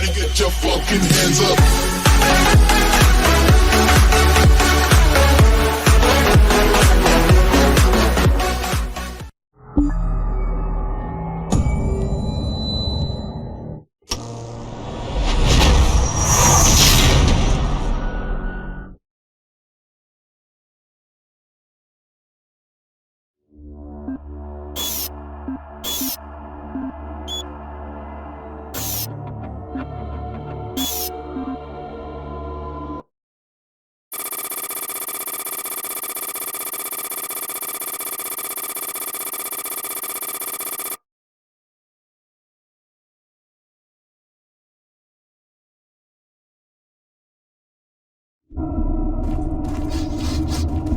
Everybody get your fucking hands up.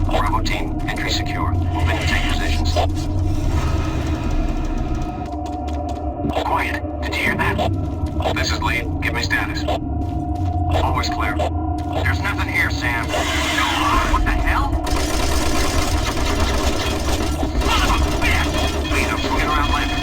Bravo team, entry secure. Move in and take positions. Quiet. Did you hear that? This is lead. Give me status. Always clear. There's nothing here, Sam. What the hell? Son of a bitch! Lead, I'm swinging around left.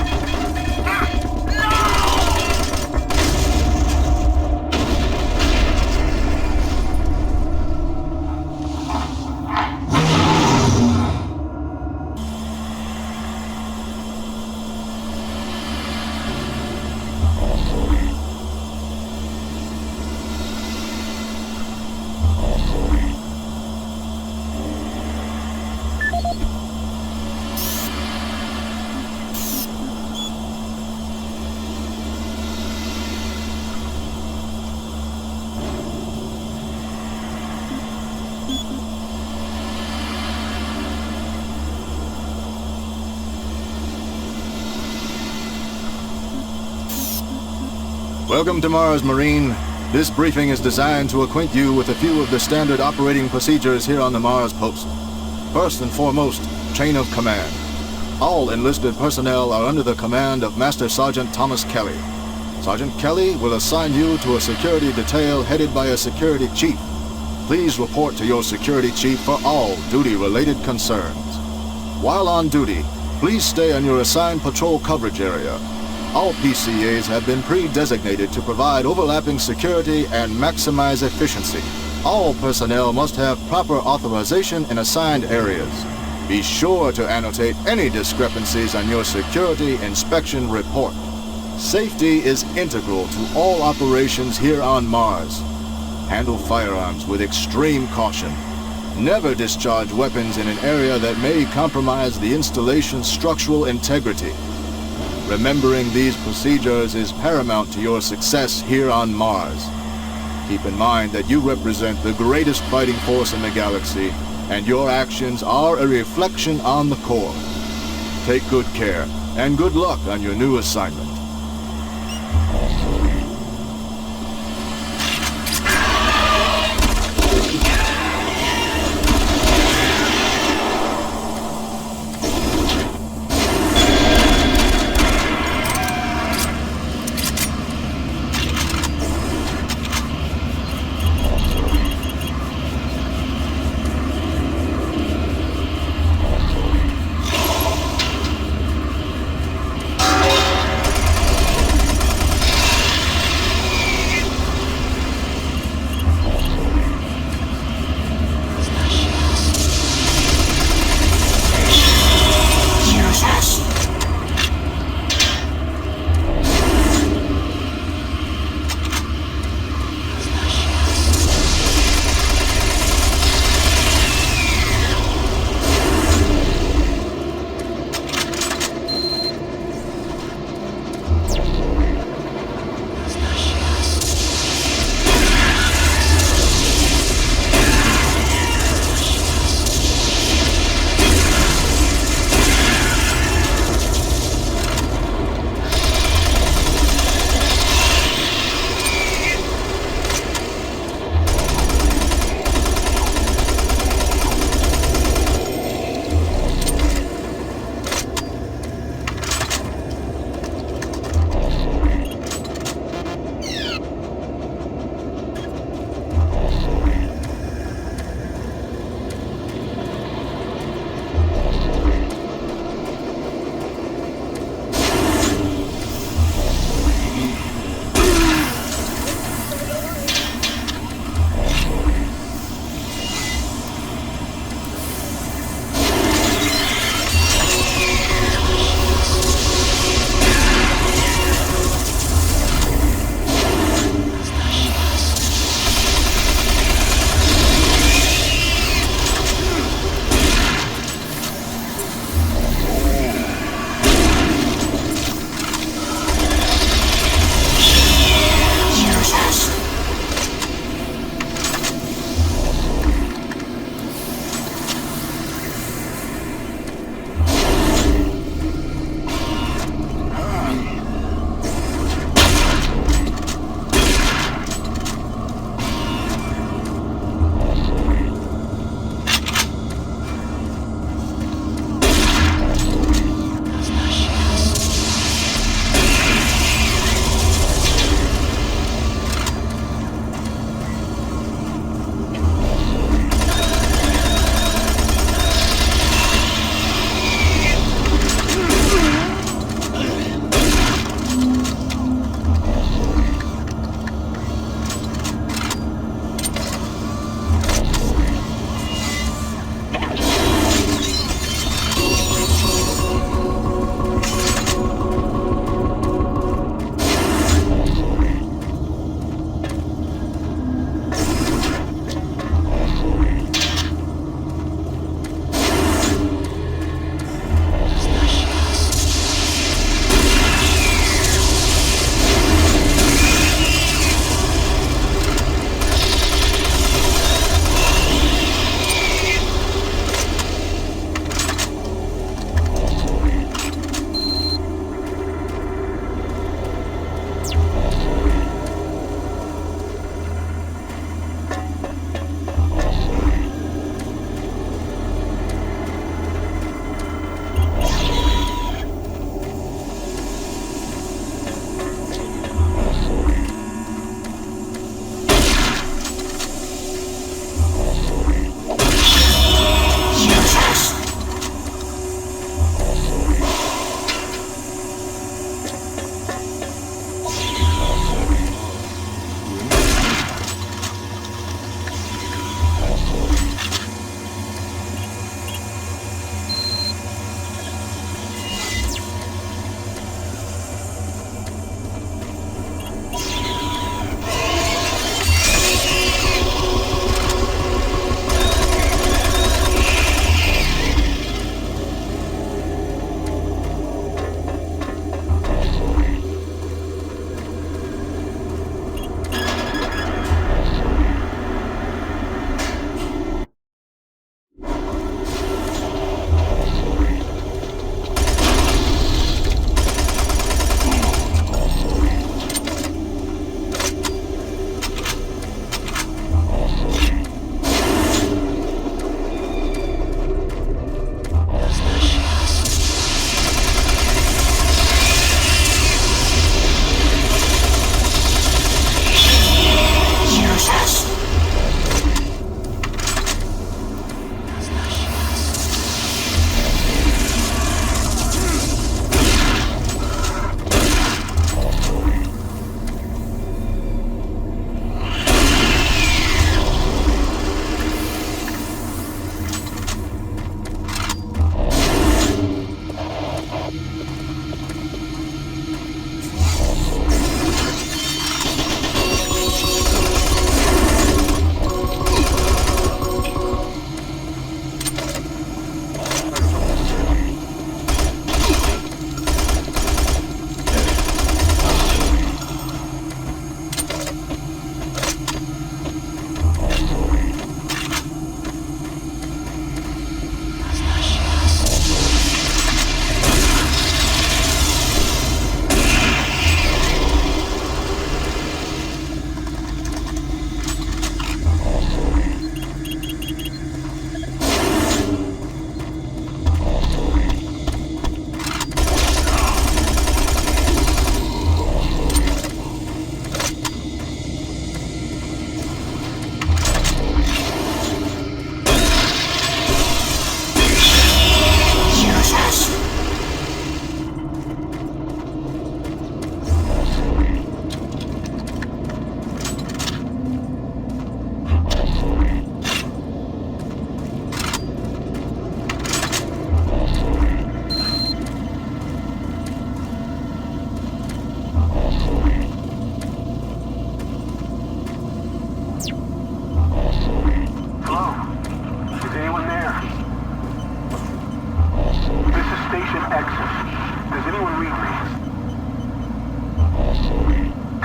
Welcome to Mars, Marine. This briefing is designed to acquaint you with a few of the standard operating procedures here on the Mars post. First and foremost, chain of command. All enlisted personnel are under the command of Master Sergeant Thomas Kelly. Sergeant Kelly will assign you to a security detail headed by a security chief. Please report to your security chief for all duty-related concerns. While on duty, please stay on your assigned patrol coverage area. All PCAs have been pre-designated to provide overlapping security and maximize efficiency. All personnel must have proper authorization in assigned areas. Be sure to annotate any discrepancies on your security inspection report. Safety is integral to all operations here on Mars. Handle firearms with extreme caution. Never discharge weapons in an area that may compromise the installation's structural integrity. Remembering these procedures is paramount to your success here on Mars. Keep in mind that you represent the greatest fighting force in the galaxy, and your actions are a reflection on the Corps. Take good care, and good luck on your new assignment.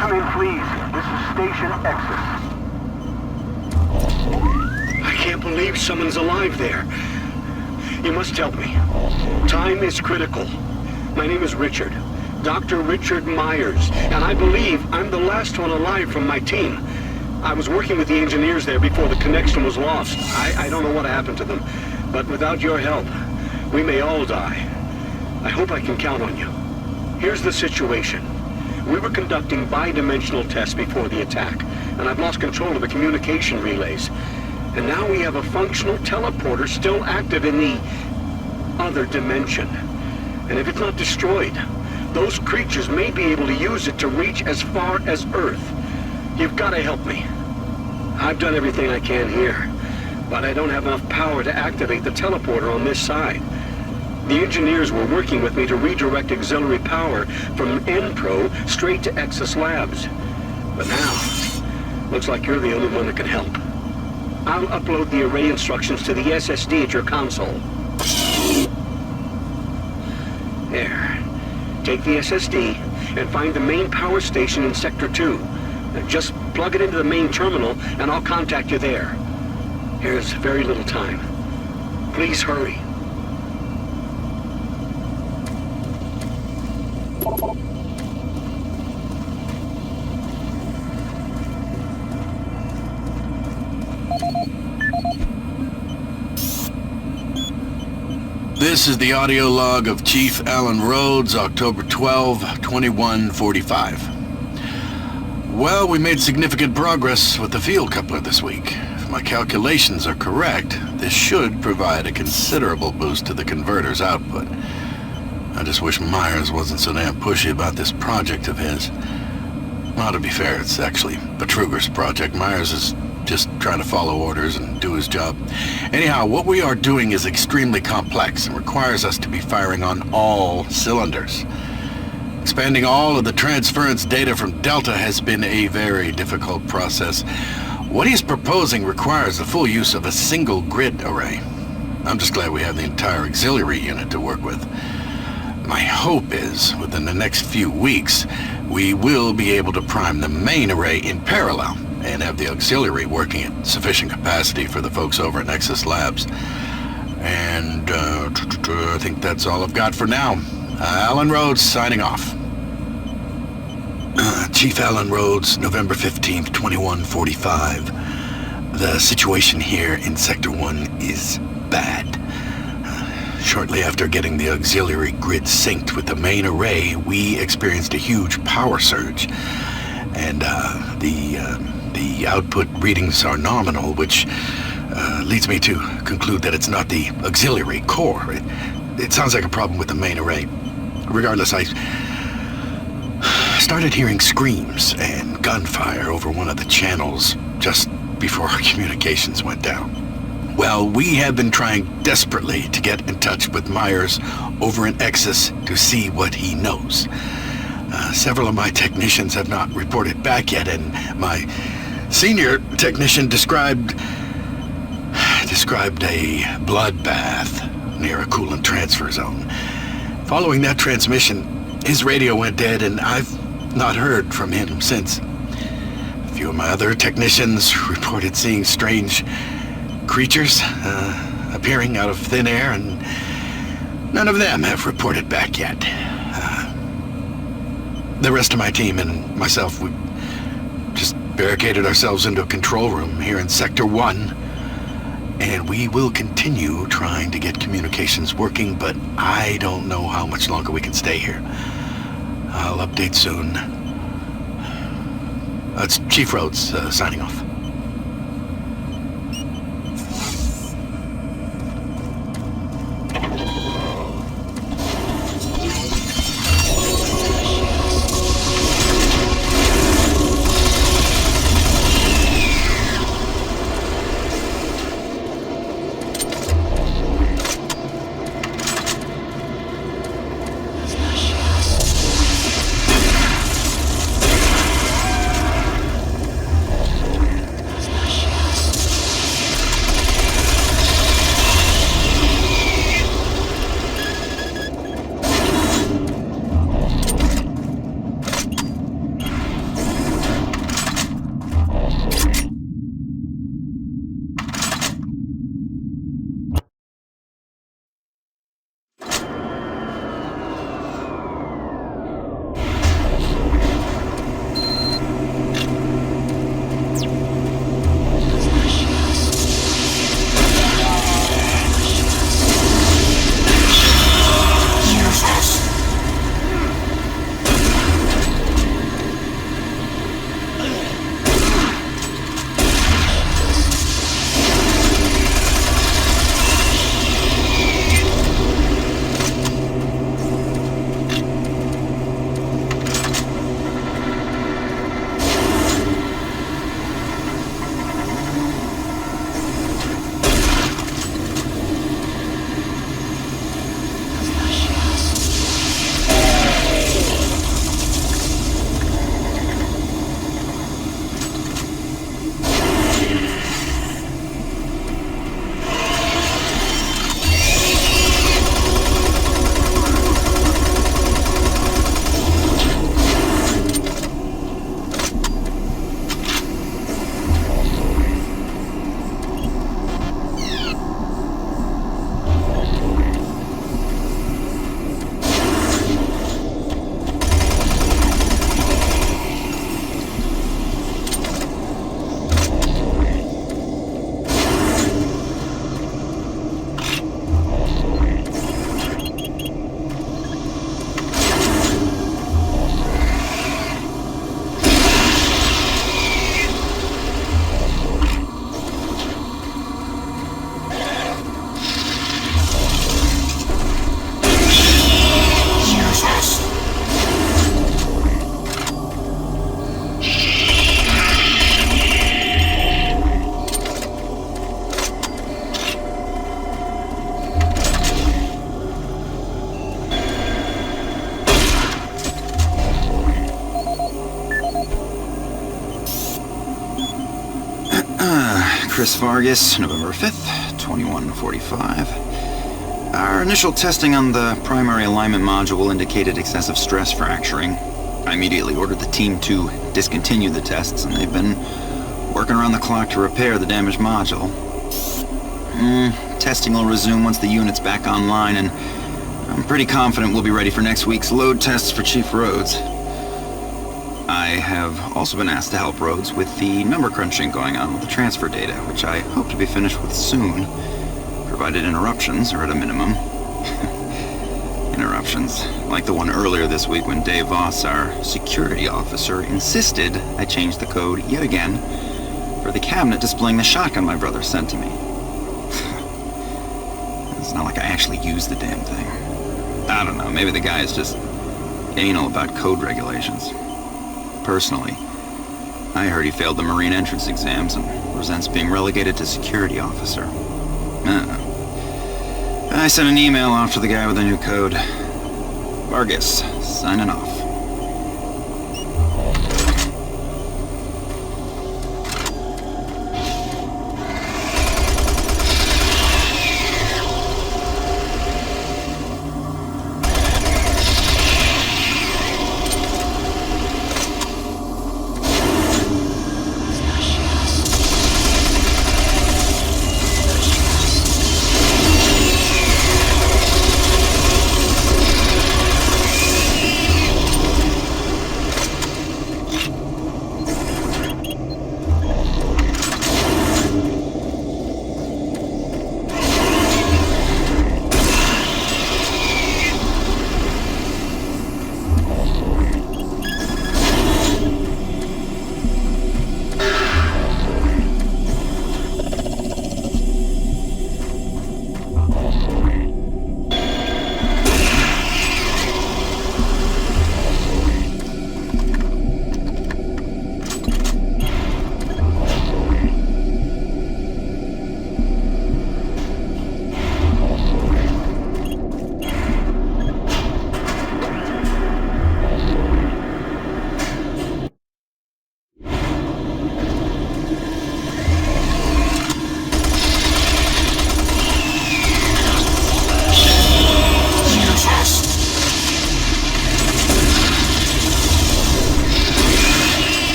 Come in, please. This is Station Exis. I can't believe someone's alive there. You must help me. Time is critical. My name is Richard. Dr. Richard Myers, and I believe I'm the last one alive from my team. I was working with the engineers there before the connection was lost. I don't know what happened to them, but without your help, we may all die. I hope I can count on you. Here's the situation. We were conducting bi-dimensional tests before the attack, and I've lost control of the communication relays. And now we have a functional teleporter still active in the other dimension. And if it's not destroyed, those creatures may be able to use it to reach as far as Earth. You've got to help me. I've done everything I can here, but I don't have enough power to activate the teleporter on this side. The engineers were working with me to redirect auxiliary power from Enpro straight to Exis Labs. But now, looks like you're the only one that can help. I'll upload the array instructions to the SSD at your console. There. Take the SSD and find the main power station in Sector 2. Now just plug it into the main terminal and I'll contact you there. There's very little time. Please hurry. This is the audio log of Chief Alan Rhodes, October 12, 2145. Well, we made significant progress with the field coupler this week. If my calculations are correct, this should provide a considerable boost to the converter's output. I just wish Myers wasn't so damn pushy about this project of his. Well, to be fair, it's actually Betruger's project. Myers is just trying to follow orders and do his job. Anyhow, what we are doing is extremely complex and requires us to be firing on all cylinders. Expanding all of the transference data from Delta has been a very difficult process. What he's proposing requires the full use of a single grid array. I'm just glad we have the entire auxiliary unit to work with. My hope is, within the next few weeks, we will be able to prime the main array in parallel and have the auxiliary working at sufficient capacity for the folks over at Exis Labs. And I think that's all I've got for now. Alan Rhodes signing off. Chief Alan Rhodes, November 15th, 2145. The situation here in Sector 1 is bad. Shortly after getting the auxiliary grid synced with the main array, we experienced a huge power surge. And the output readings are nominal, which leads me to conclude that it's not the auxiliary core. It sounds like a problem with the main array. Regardless, I started hearing screams and gunfire over one of the channels just before our communications went down. Well, we have been trying desperately to get in touch with Myers over in Exis to see what he knows. Several of my technicians have not reported back yet, and my senior technician described a bloodbath near a coolant transfer zone. Following that transmission, his radio went dead, and I've not heard from him since. A few of my other technicians reported seeing strange creatures appearing out of thin air, and none of them have reported back yet. The rest of my team and myself, we just barricaded ourselves into a control room here in Sector 1, and we will continue trying to get communications working, but I don't know how much longer we can stay here. I'll update soon. It's Chief Rhodes signing off. Chris Vargas, November 5th, 2145. Our initial testing on the primary alignment module indicated excessive stress fracturing. I immediately ordered the team to discontinue the tests, and they've been working around the clock to repair the damaged module. Testing will resume once the unit's back online, and I'm pretty confident we'll be ready for next week's load tests for Chief Rhodes. I have also been asked to help Rhodes with the number crunching going on with the transfer data, which I hope to be finished with soon, provided interruptions are at a minimum. Interruptions, like the one earlier this week when Dave Voss, our security officer, insisted I change the code yet again for the cabinet displaying the shotgun my brother sent to me. It's not like I actually used the damn thing. I don't know, maybe the guy is just anal about code regulations. Personally, I heard he failed the Marine entrance exams and resents being relegated to security officer. I sent an email off to the guy with the new code. Vargas, signing off.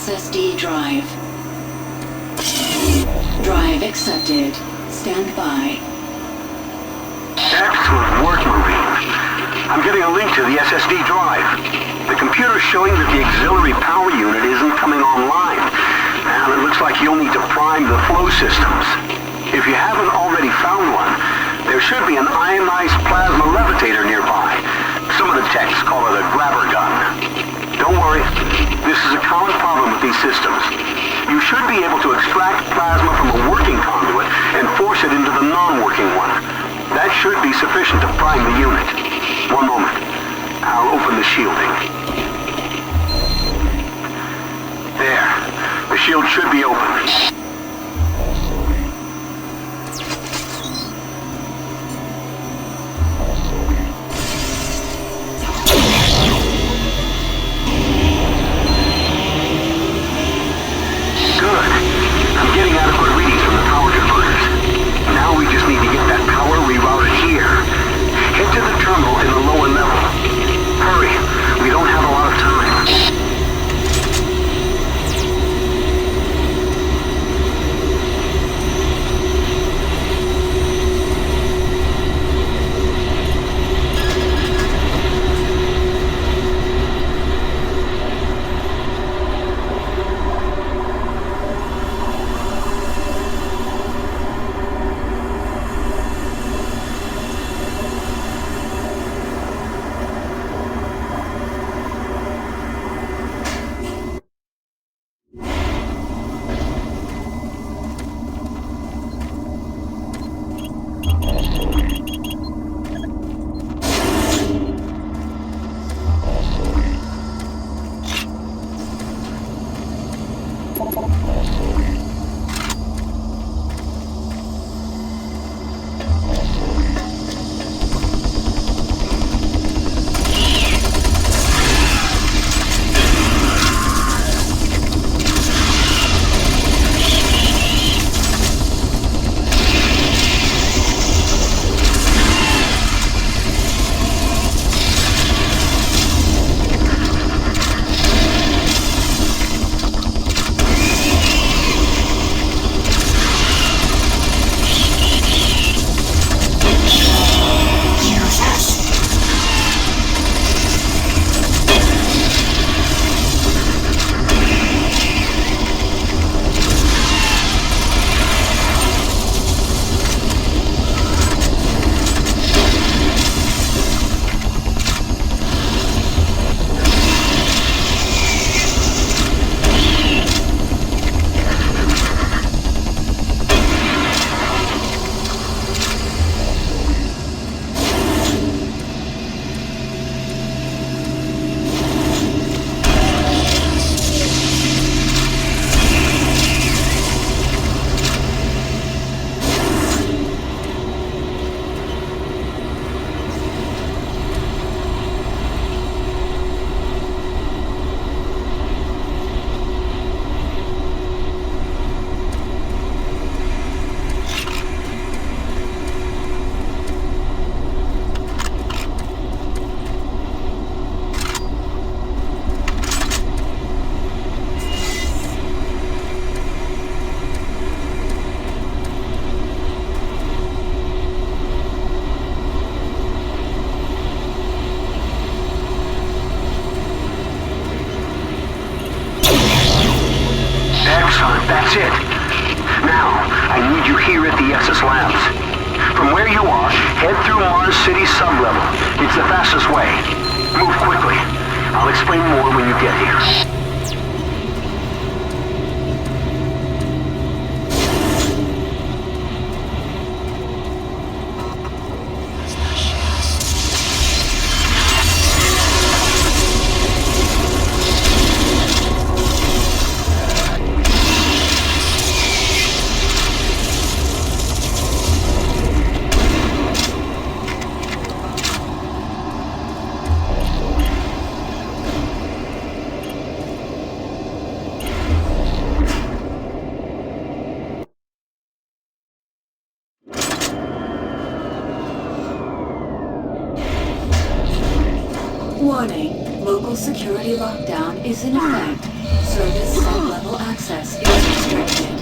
SSD drive. Drive accepted. Stand by. Excellent work, Marine. I'm getting a link to the SSD drive. The computer's showing that the auxiliary power unit isn't coming online. And it looks like you'll need to prime the flow systems. If you haven't already found one, there should be an ionized plasma levitator nearby. Some of the techs call it a grabber gun. Don't worry, this is a common problem with these systems. You should be able to extract plasma from a working conduit and force it into the non-working one. That should be sufficient to prime the unit. One moment. I'll open the shielding. There. The shield should be open. That's it. Now, I need you here at the SS Labs. From where you are, head through Mars City sublevel. It's the fastest way. Move quickly. I'll explain more when you get here. Warning, local security lockdown is in effect. Service sub-level access is restricted.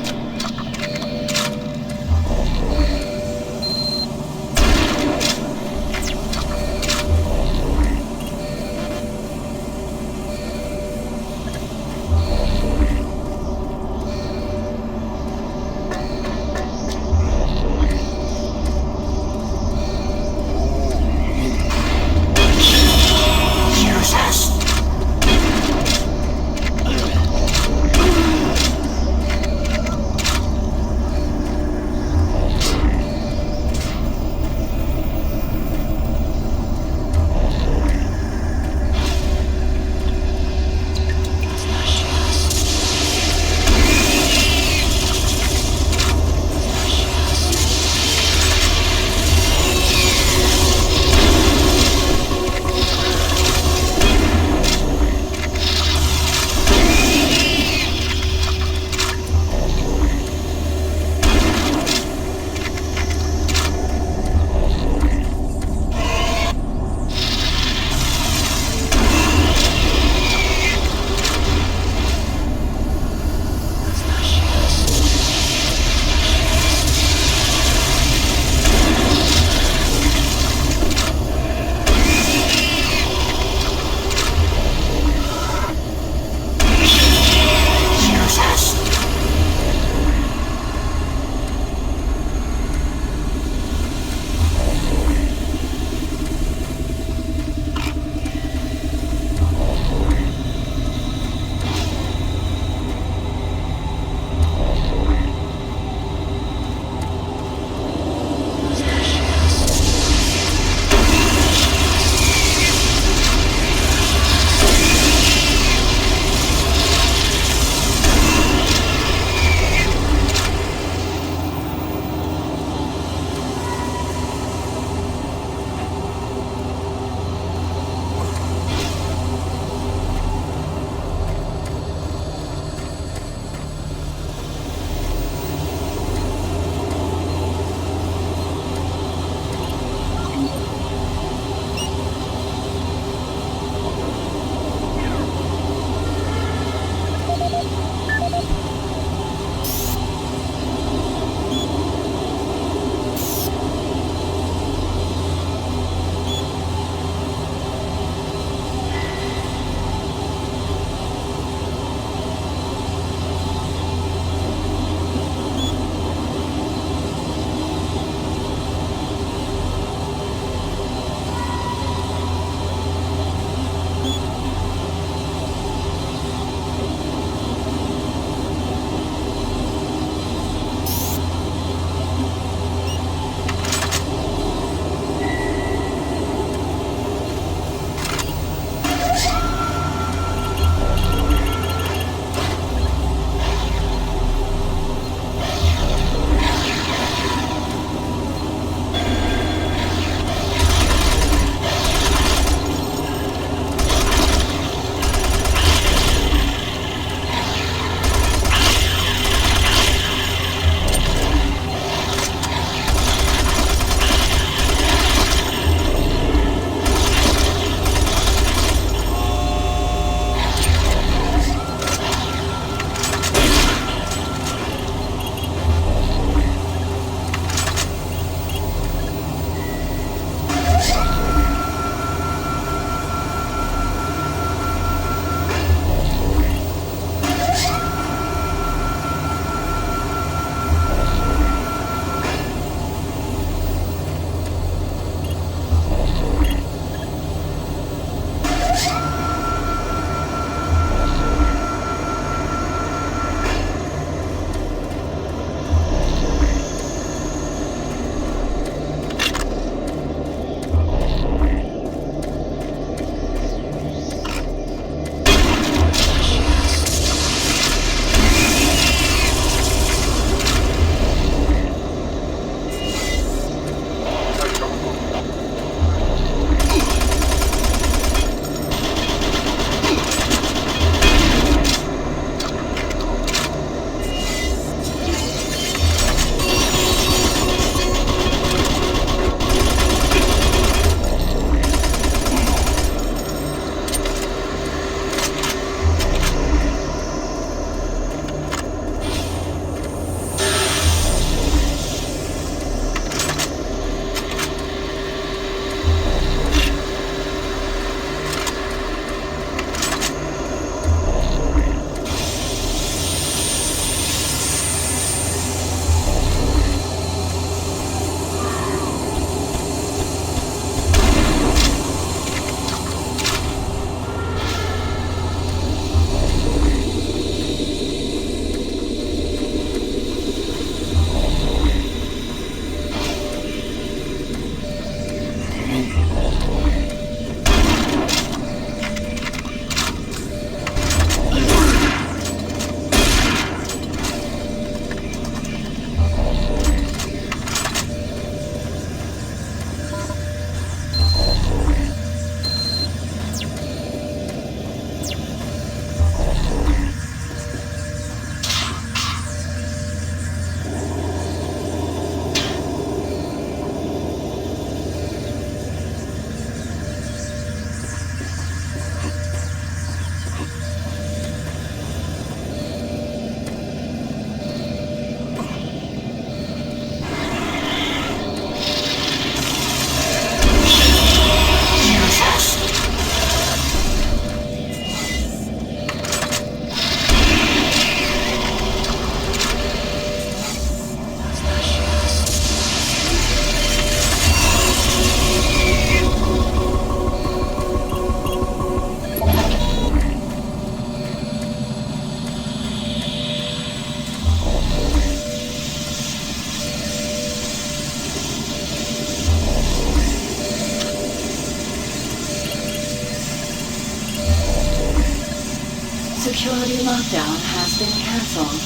Security lockdown has been cancelled.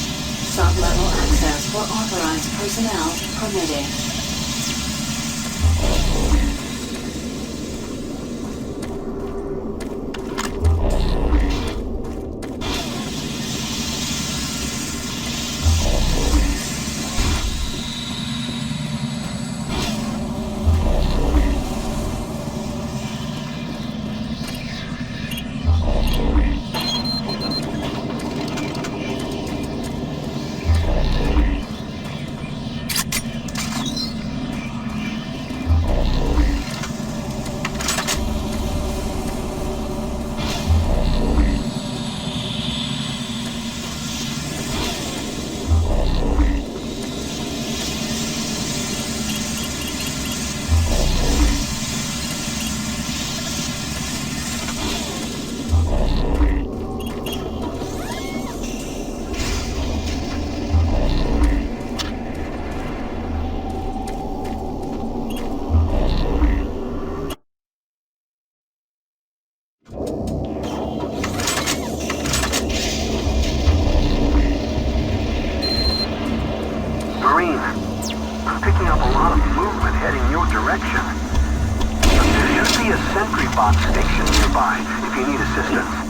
Sub-level access for authorized personnel permitted. I'm picking up a lot of movement heading your direction. There should be a sentry box station nearby if you need assistance.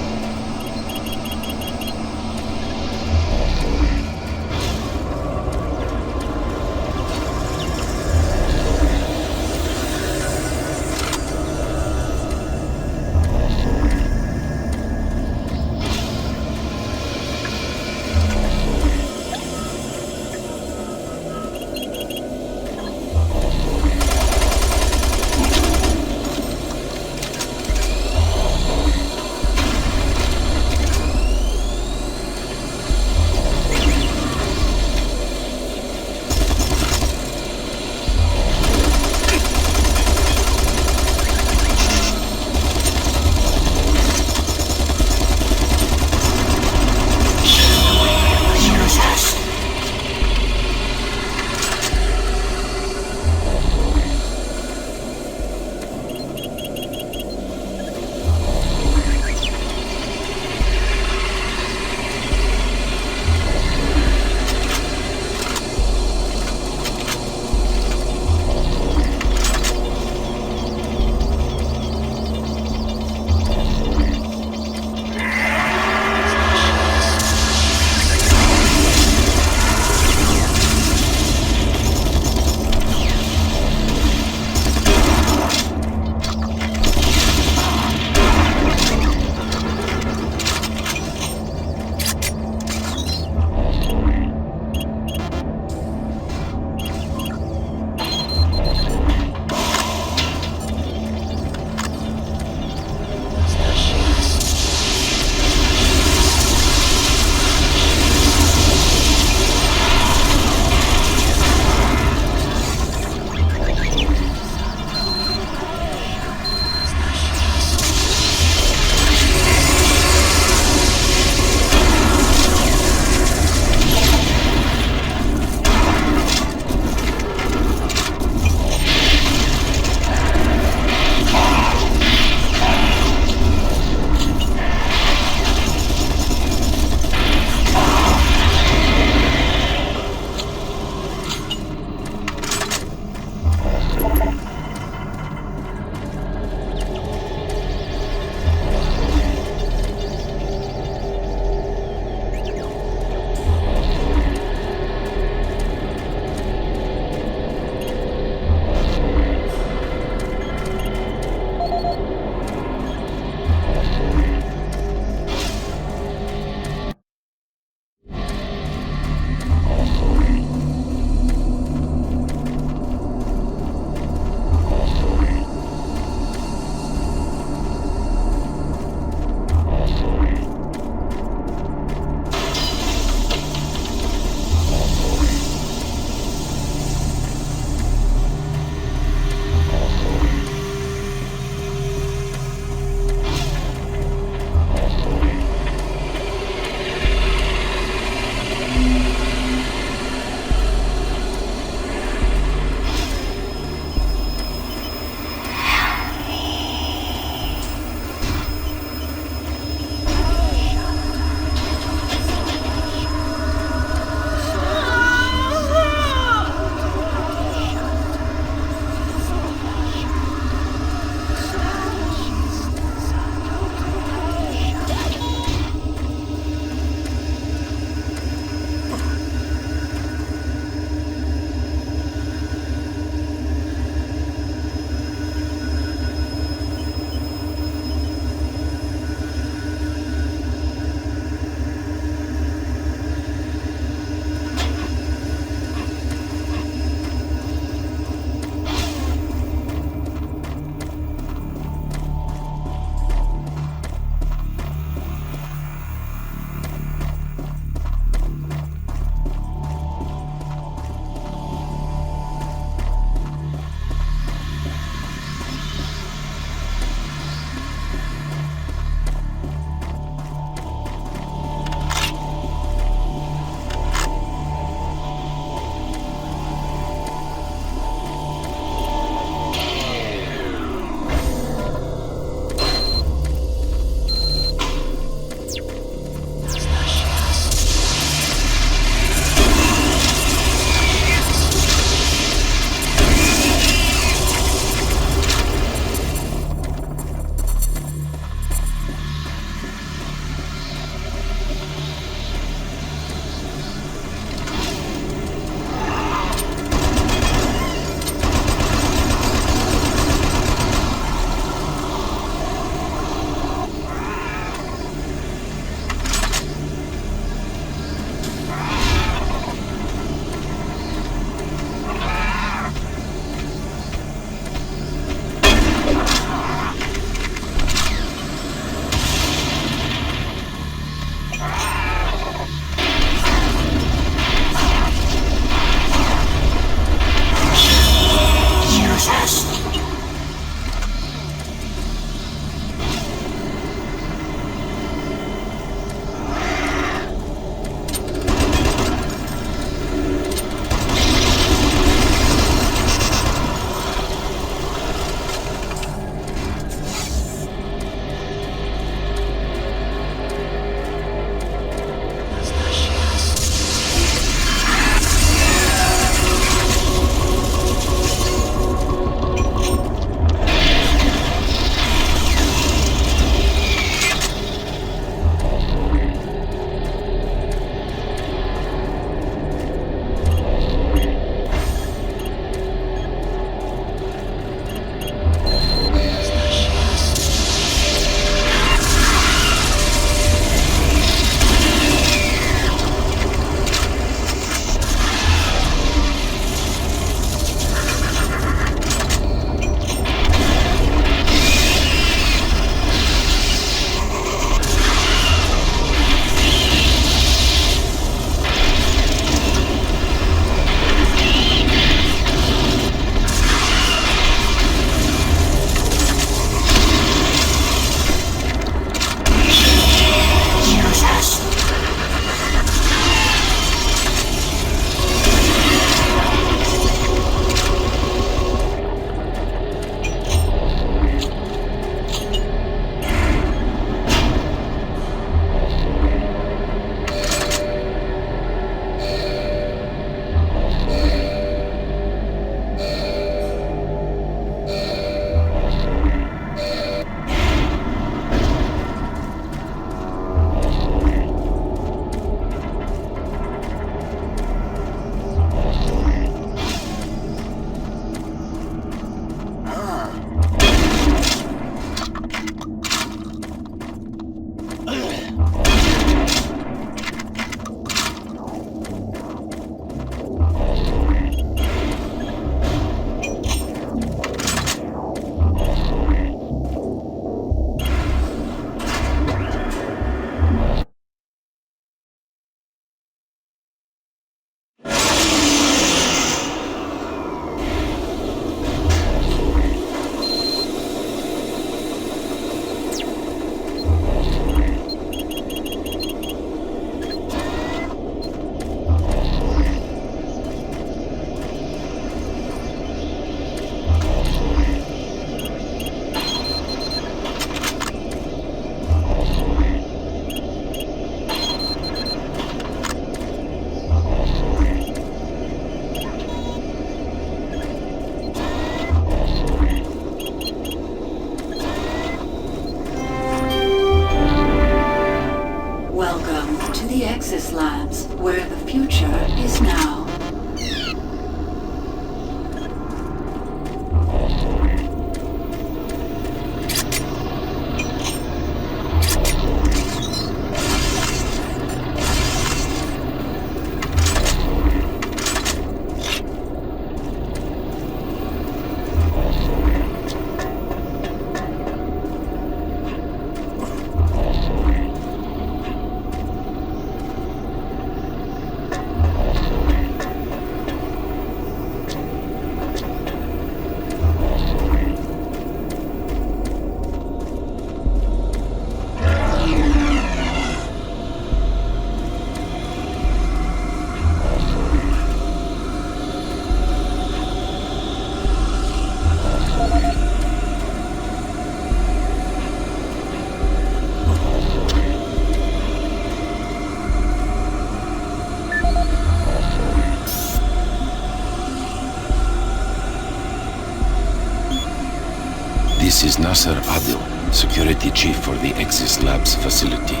This is Nasser Adil, Security Chief for the Exis Labs facility.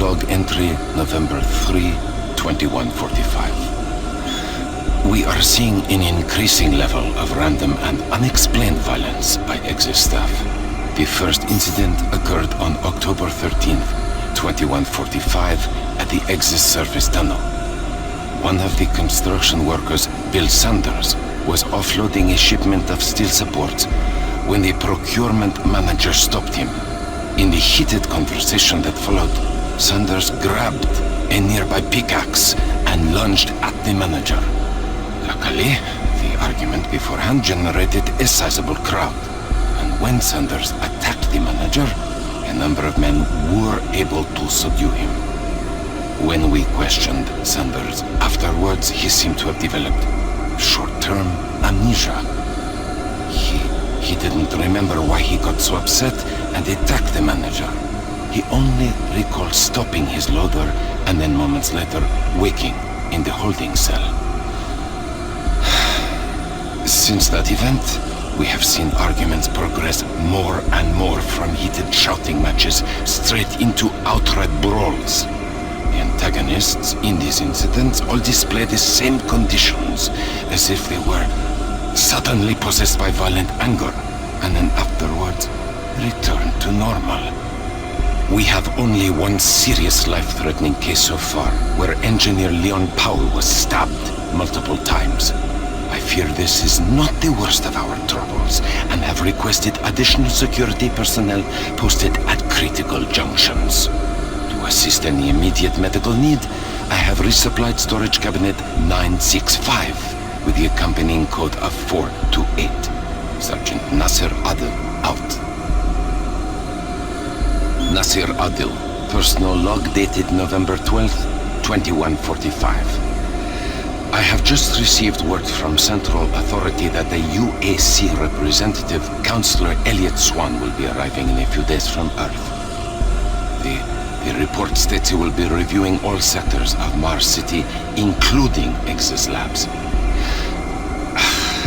Log entry November 3, 2145. We are seeing an increasing level of random and unexplained violence by Exis staff. The first incident occurred on October 13th, 2145 at the Exis surface tunnel. One of the construction workers, Bill Sanders, was offloading a shipment of steel supports when the procurement manager stopped him. In the heated conversation that followed, Sanders grabbed a nearby pickaxe and lunged at the manager. Luckily, the argument beforehand generated a sizable crowd, and when Sanders attacked the manager, a number of men were able to subdue him. When we questioned Sanders afterwards, he seemed to have developed short-term amnesia. He didn't remember why he got so upset and attacked the manager. He only recalled stopping his loader and then moments later waking in the holding cell. Since that event, we have seen arguments progress more and more from heated shouting matches straight into outright brawls. The antagonists in these incidents all display the same conditions, as if they were suddenly possessed by violent anger, and then afterwards return to normal. We have only one serious life-threatening case so far, where engineer Leon Powell was stabbed multiple times. I fear this is not the worst of our troubles, and have requested additional security personnel posted at critical junctions. To assist any immediate medical need, I have resupplied storage cabinet 965 with the accompanying code of 428. Sergeant Nasser Adil, out. Nasser Adil, personal log dated November 12th, 2145. I have just received word from Central Authority that the UAC representative, Councillor Elliot Swan, will be arriving in a few days from Earth. The report states he will be reviewing all sectors of Mars City, including Exis Labs.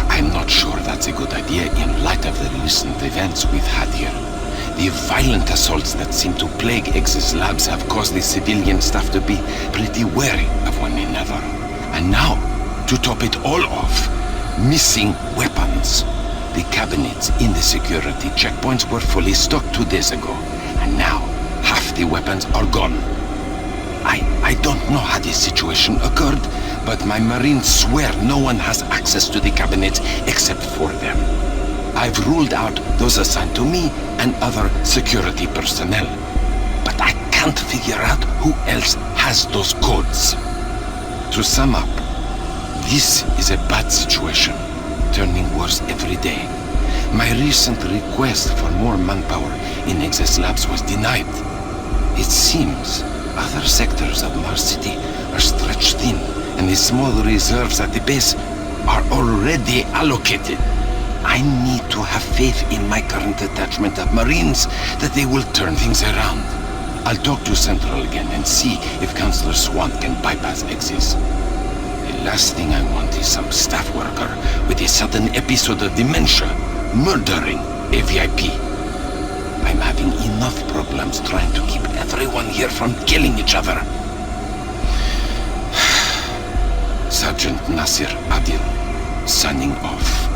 I'm not sure that's a good idea in light of the recent events we've had here. The violent assaults that seem to plague Exis Labs have caused the civilian staff to be pretty wary of one another. And now, to top it all off, missing weapons. The cabinets in the security checkpoints were fully stocked 2 days ago, and now half the weapons are gone. I don't know how this situation occurred, but my Marines swear no one has access to the cabinets except for them. I've ruled out those assigned to me and other security personnel, but I can't figure out who else has those codes. To sum up, this is a bad situation, turning worse every day. My recent request for more manpower in Exis Labs was denied. It seems other sectors of Mars City are stretched thin, and the small reserves at the base are already allocated. I need to have faith in my current detachment of Marines that they will turn things around. I'll talk to Central again and see if Councillor Swan can bypass Exis. The last thing I want is some staff worker with a sudden episode of dementia murdering a VIP. I'm having enough problems trying to keep everyone here from killing each other. Sergeant Nasser Adil, signing off.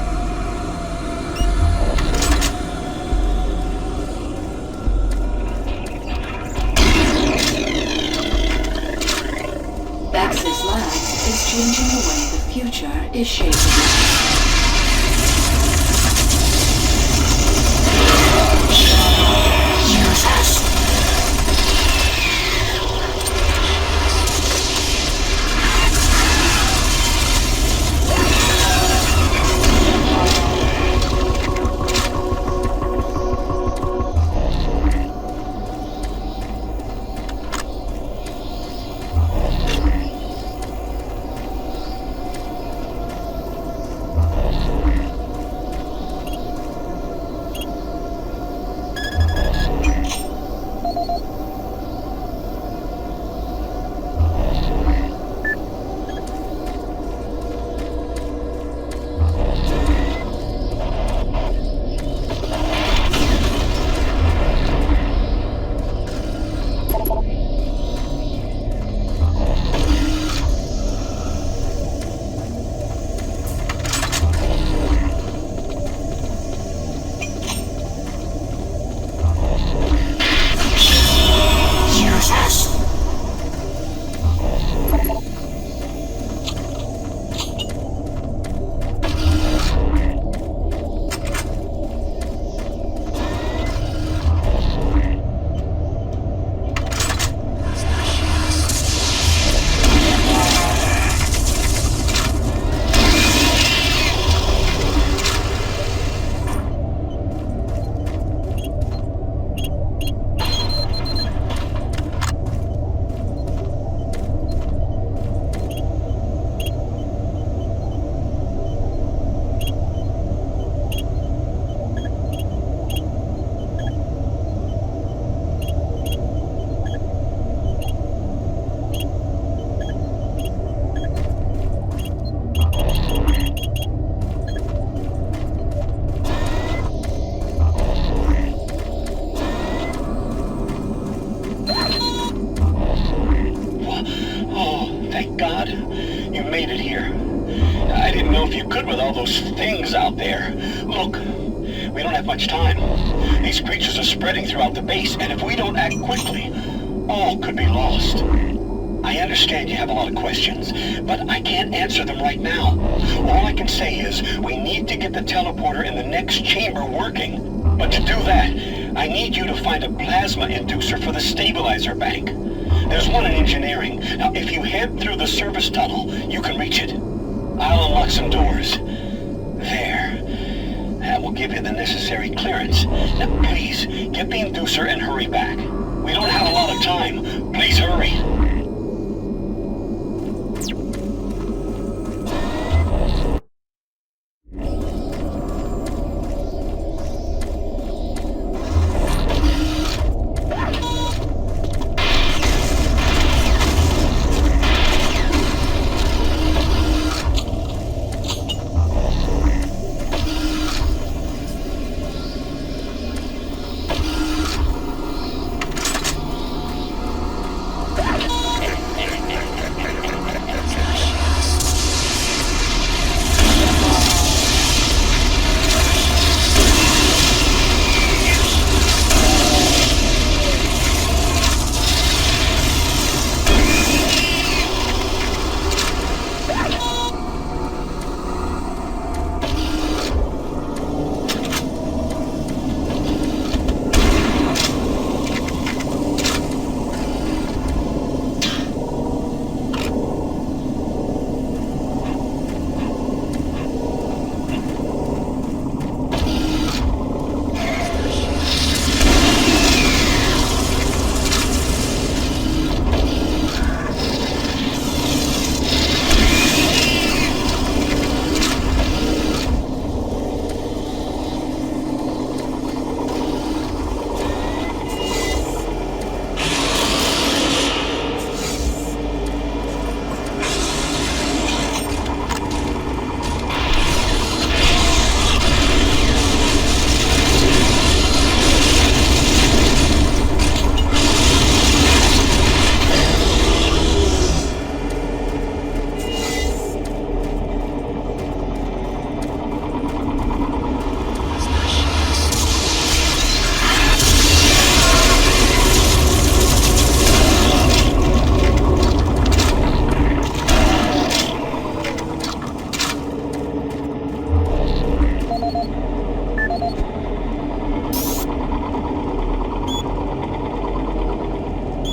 Exis Labs is changing the way the future is shaping. have much time. These creatures are spreading throughout the base, and if we don't act quickly, all could be lost. I understand you have a lot of questions, but I can't answer them right now. All I can say is we need to get the teleporter in the next chamber working. But to do that, I need you to find a plasma inducer for the stabilizer bank. There's one in engineering. Now, if you head through the service tunnel, you can reach it. I'll unlock some doors. There. That will give you the necessary clearance. Now, please, get the inducer and hurry back. We don't have a lot of time. Please hurry.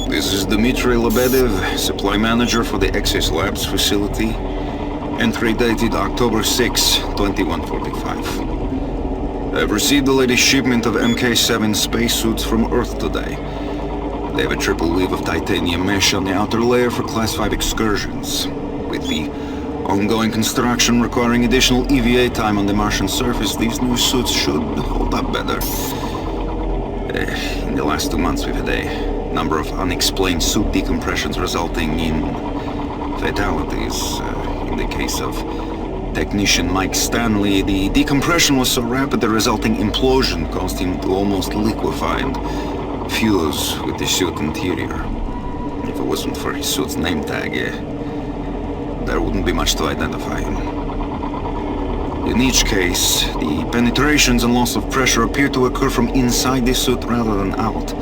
This is Dmitry Lebedev, supply manager for the Exis Labs facility. Entry dated October 6, 2145. I've received the latest shipment of Mk7 spacesuits from Earth today. They have a triple weave of titanium mesh on the outer layer for Class 5 excursions. With the ongoing construction requiring additional EVA time on the Martian surface, these new suits should hold up better. In the last 2 months we've had a number of unexplained suit decompressions resulting in fatalities. In the case of technician Mike Stanley, the decompression was so rapid the resulting implosion caused him to almost liquefy and fuse with the suit interior. If it wasn't for his suit's name tag, there wouldn't be much to identify him. In each case, the penetrations and loss of pressure appear to occur from inside the suit rather than out.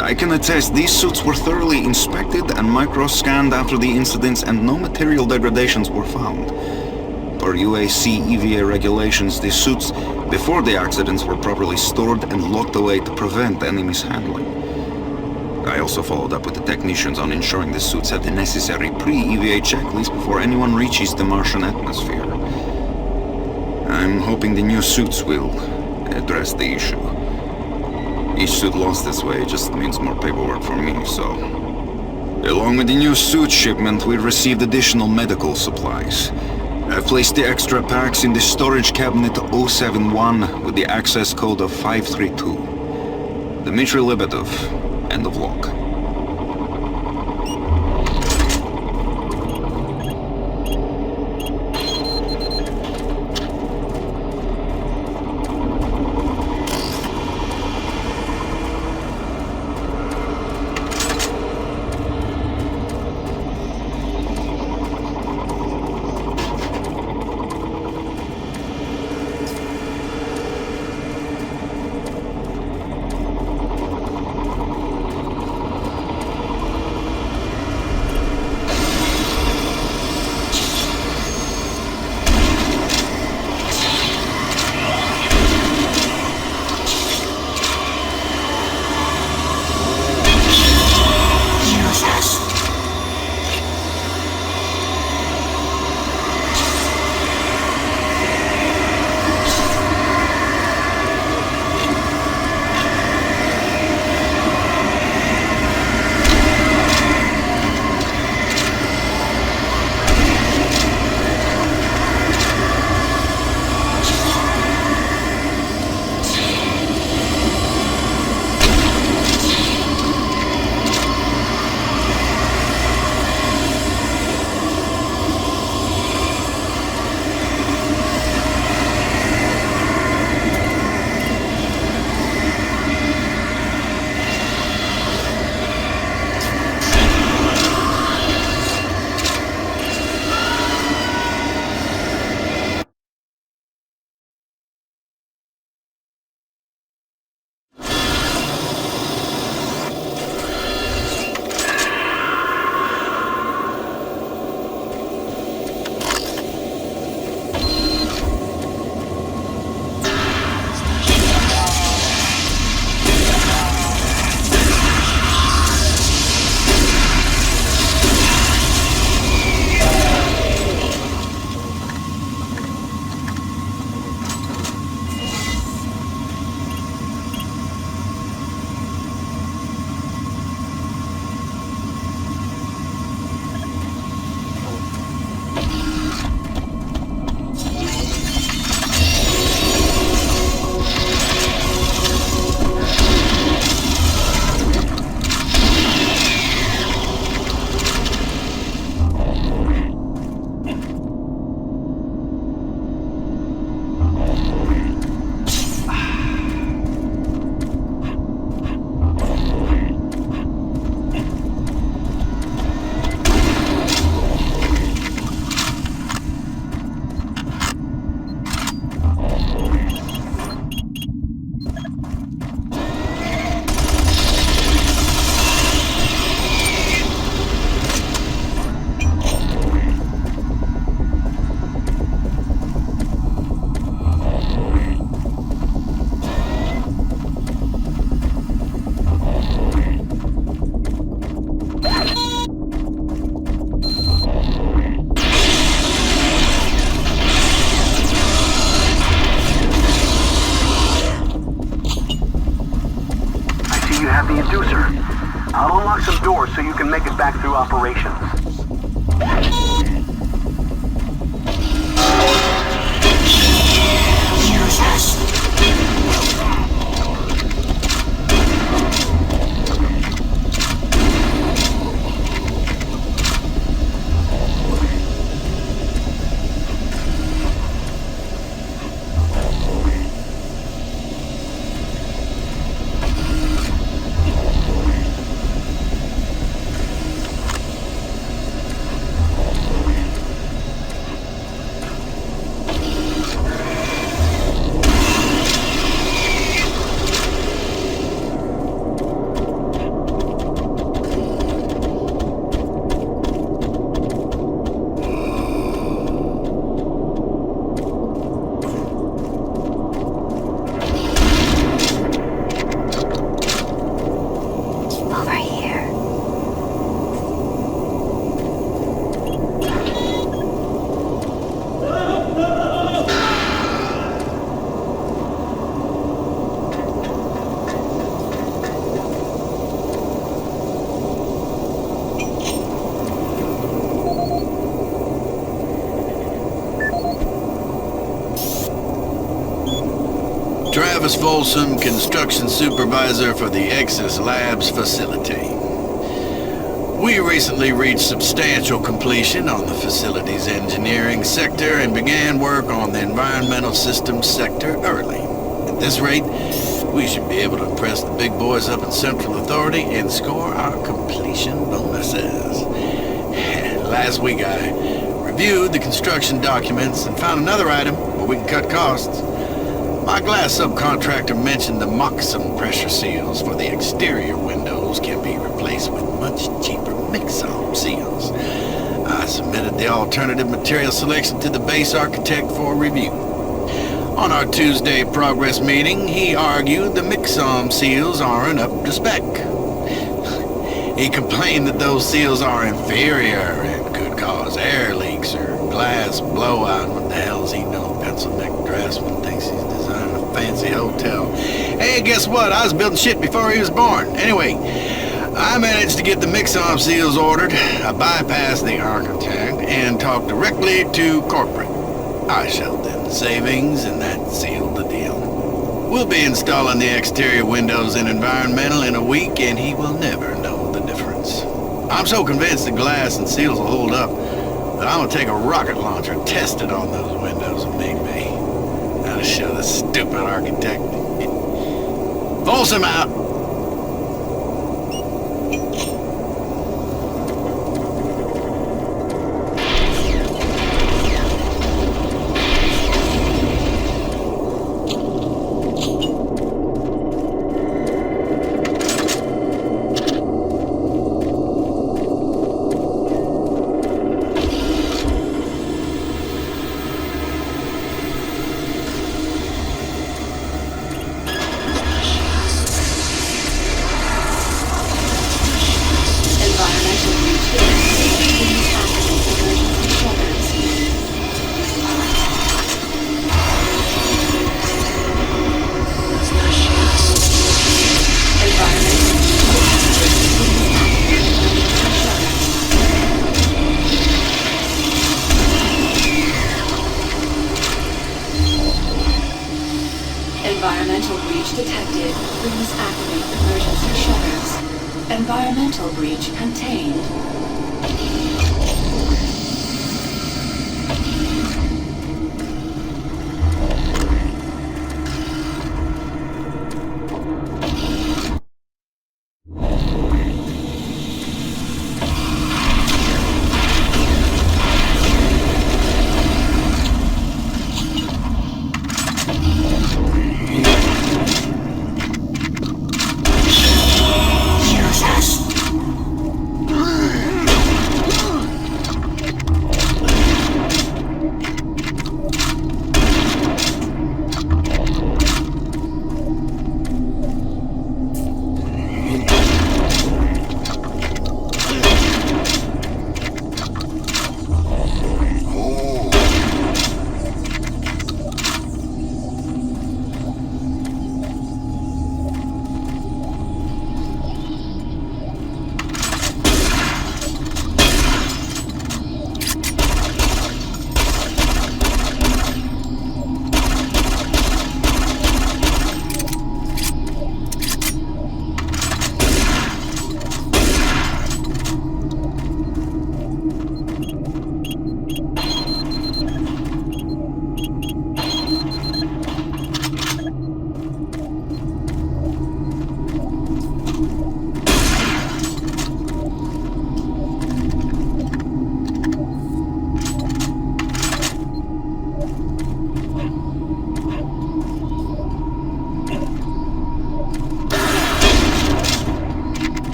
I can attest these suits were thoroughly inspected and micro-scanned after the incidents, and no material degradations were found. Per UAC EVA regulations, the suits before the accidents were properly stored and locked away to prevent any mishandling. I also followed up with the technicians on ensuring the suits have the necessary pre-EVA checklist before anyone reaches the Martian atmosphere. I'm hoping the new suits will address the issue. Each suit lost this way just means more paperwork for me, so... Along with the new suit shipment, we received additional medical supplies. I've placed the extra packs in the storage cabinet 071 with the access code of 532. Dmitry Lebedev, end of log. have the inducer. I'll unlock some doors so you can make it back through operations. Travis Folsom, construction supervisor for the Exis Labs facility. We recently reached substantial completion on the facility's engineering sector and began work on the environmental systems sector early. At this rate, we should be able to impress the big boys up in Central Authority and score our completion bonuses. Last week I reviewed the construction documents and found another item where we can cut costs. My glass subcontractor mentioned the Moxon pressure seals for the exterior windows can be replaced with much cheaper Mixom seals. I submitted the alternative material selection to the base architect for review. On our Tuesday progress meeting, he argued the Mixom seals aren't up to spec. He complained that those seals are inferior and could cause air leaks or glass blowout. What the hell does he know? Pencil neck draftsman thinks he's designing a fancy hotel. Hey, guess what? I was building shit before he was born. Anyway, I managed to get the Mixom seals ordered. I bypassed the architect and talked directly to corporate. I shelled in the savings and that sealed the deal. We'll be installing the exterior windows in environmental in a week and he will never know the difference. I'm so convinced the glass and seals will hold up that I'm gonna take a rocket launcher and test it on those windows and make me. That'll show the stupid architect. Folsom out! Environmental breach detected. Please activate emergency shutters. Environmental breach contained.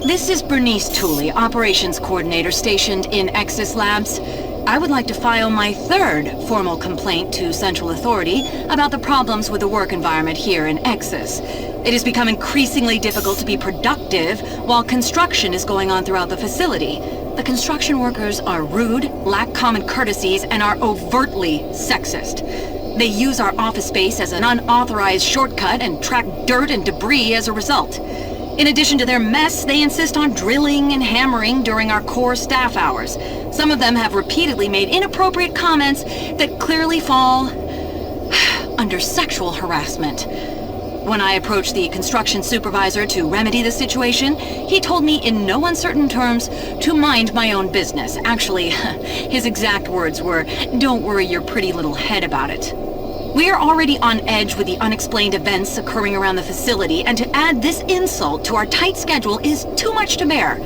This is Bernice Tooley, Operations Coordinator stationed in Exis Labs. I would like to file my third formal complaint to Central Authority about the problems with the work environment here in Exis. It has become increasingly difficult to be productive while construction is going on throughout the facility. The construction workers are rude, lack common courtesies, and are overtly sexist. They use our office space as an unauthorized shortcut and track dirt and debris as a result. In addition to their mess, they insist on drilling and hammering during our core staff hours. Some of them have repeatedly made inappropriate comments that clearly fall under sexual harassment. When I approached the construction supervisor to remedy the situation, he told me in no uncertain terms to mind my own business. Actually, his exact words were, "Don't worry your pretty little head about it." We are already on edge with the unexplained events occurring around the facility, and to add this insult to our tight schedule is too much to bear.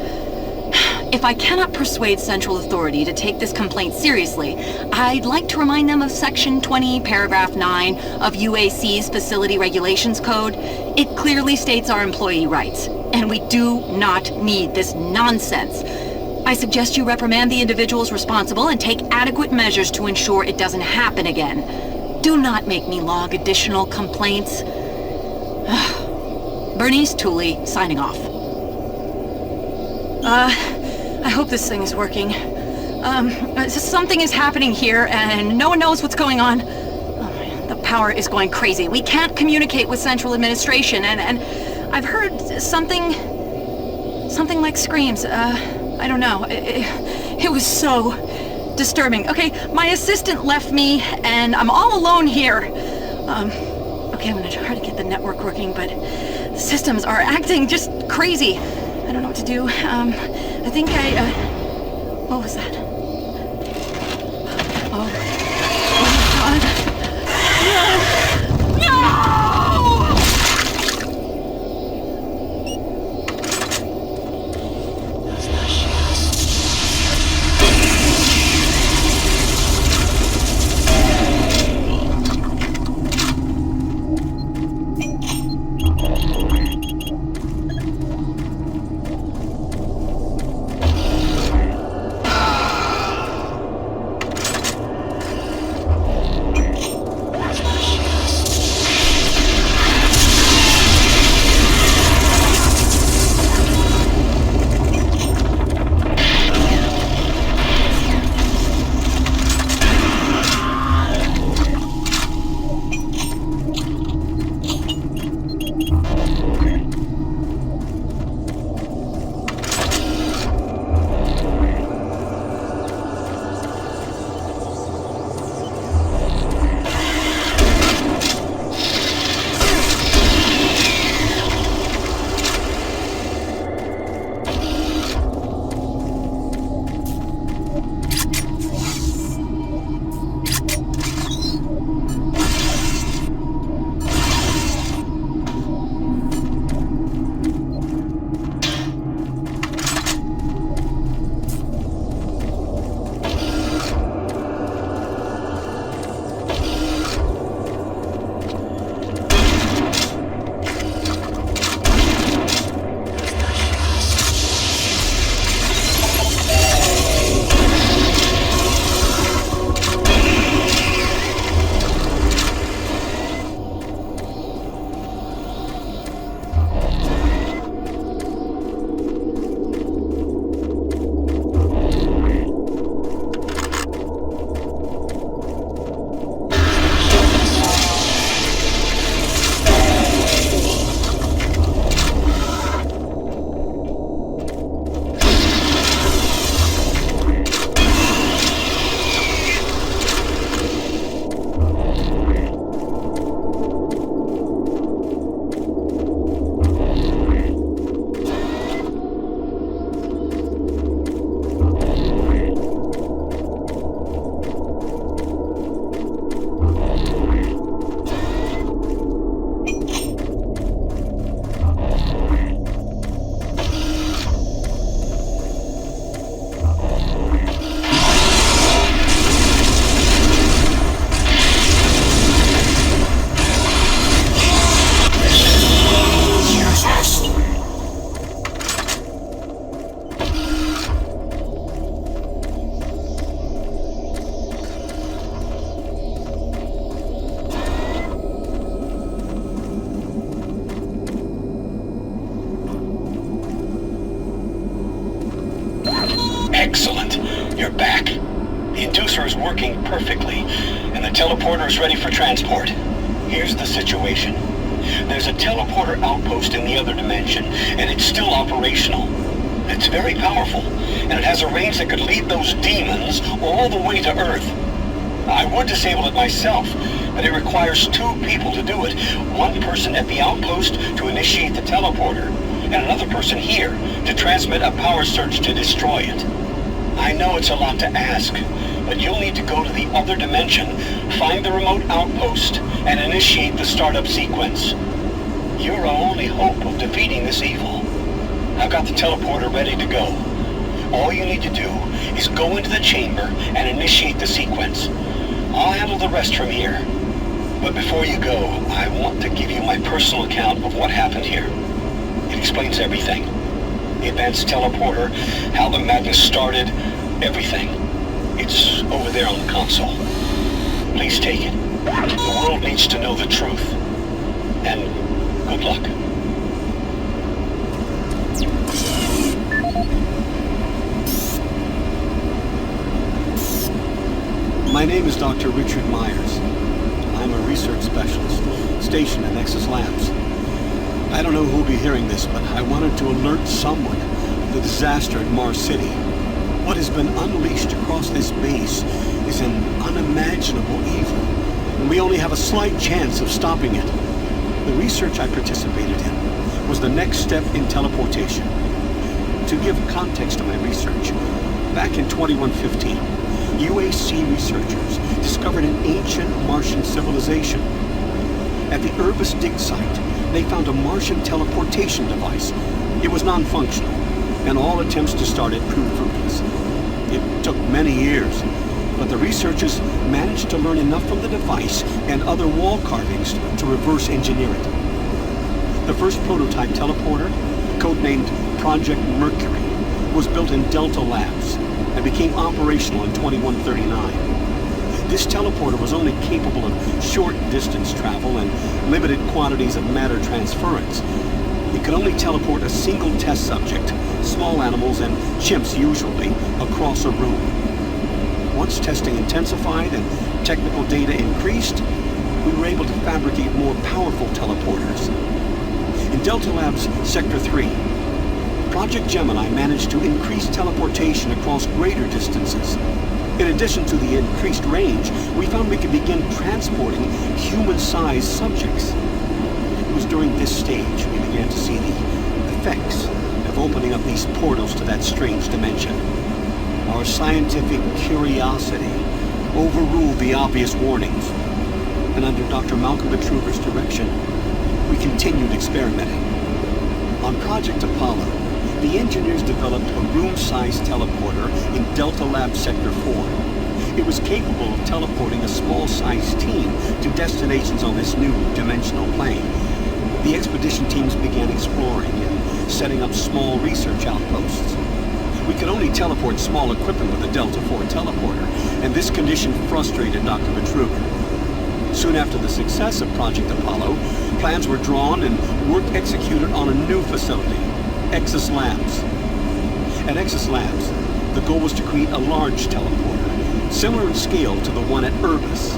If I cannot persuade Central Authority to take this complaint seriously, I'd like to remind them of Section 20, Paragraph 9 of UAC's Facility Regulations Code. It clearly states our employee rights, and we do not need this nonsense. I suggest you reprimand the individuals responsible and take adequate measures to ensure it doesn't happen again. Do not make me log additional complaints. Bernice Tooley, signing off. I hope this thing is working. Something is happening here, and no one knows what's going on. Oh, man, the power is going crazy. We can't communicate with Central Administration, and I've heard something like screams. I don't know. It was so disturbing. Okay, my assistant left me, and I'm all alone here. Okay, I'm gonna try to get the network working, but the systems are acting just crazy. I don't know what to do. I think what was that? Oh my God. You're back. The inducer is working perfectly, and the teleporter is ready for transport. Here's the situation. There's a teleporter outpost in the other dimension, and it's still operational. It's very powerful, and it has a range that could lead those demons all the way to Earth. I would disable it myself, but it requires 2 people to do it. One person at the outpost to initiate the teleporter, and another person here to transmit a power surge to destroy it. I know it's a lot to ask, but you'll need to go to the other dimension, find the remote outpost, and initiate the startup sequence. You're our only hope of defeating this evil. I've got the teleporter ready to go. All you need to do is go into the chamber and initiate the sequence. I'll handle the rest from here. But before you go, I want to give you my personal account of what happened here. It explains everything. The advanced teleporter, how the madness started, everything. It's over there on the console. Please take it. The world needs to know the truth. And good luck. My name is Dr. Richard Myers. I'm a research specialist stationed in Exis Labs. I don't know who'll be hearing this, but I wanted to alert someone of the disaster at Mars City. What has been unleashed across this base is an unimaginable evil, and we only have a slight chance of stopping it. The research I participated in was the next step in teleportation. To give context to my research, back in 2115, UAC researchers discovered an ancient Martian civilization. At the Urbis dig site, they found a Martian teleportation device. It was non-functional, and all attempts to start it proved fruitless. It took many years, but the researchers managed to learn enough from the device and other wall carvings to reverse engineer it. The first prototype teleporter, codenamed Project Mercury, was built in Delta Labs and became operational in 2139. This teleporter was only capable of short distance travel and limited quantities of matter transference. It could only teleport a single test subject, small animals and chimps usually, across a room. Once testing intensified and technical data increased, we were able to fabricate more powerful teleporters. In Delta Labs Sector 3, Project Gemini managed to increase teleportation across greater distances. In addition to the increased range, we found we could begin transporting human-sized subjects. It was during this stage we began to see the effects of opening up these portals to that strange dimension. Our scientific curiosity overruled the obvious warnings, and under Dr. Malcolm Betruger's direction, we continued experimenting. On Project Apollo, the engineers developed a room-sized teleporter in Delta Lab Sector 4. It was capable of teleporting a small-sized team to destinations on this new dimensional plane. The expedition teams began exploring and setting up small research outposts. We could only teleport small equipment with the Delta 4 teleporter, and this condition frustrated Dr. Betruger. Soon after the success of Project Apollo, plans were drawn and work executed on a new facility, Exis Labs. At Exis Labs, the goal was to create a large teleporter, similar in scale to the one at Urbis.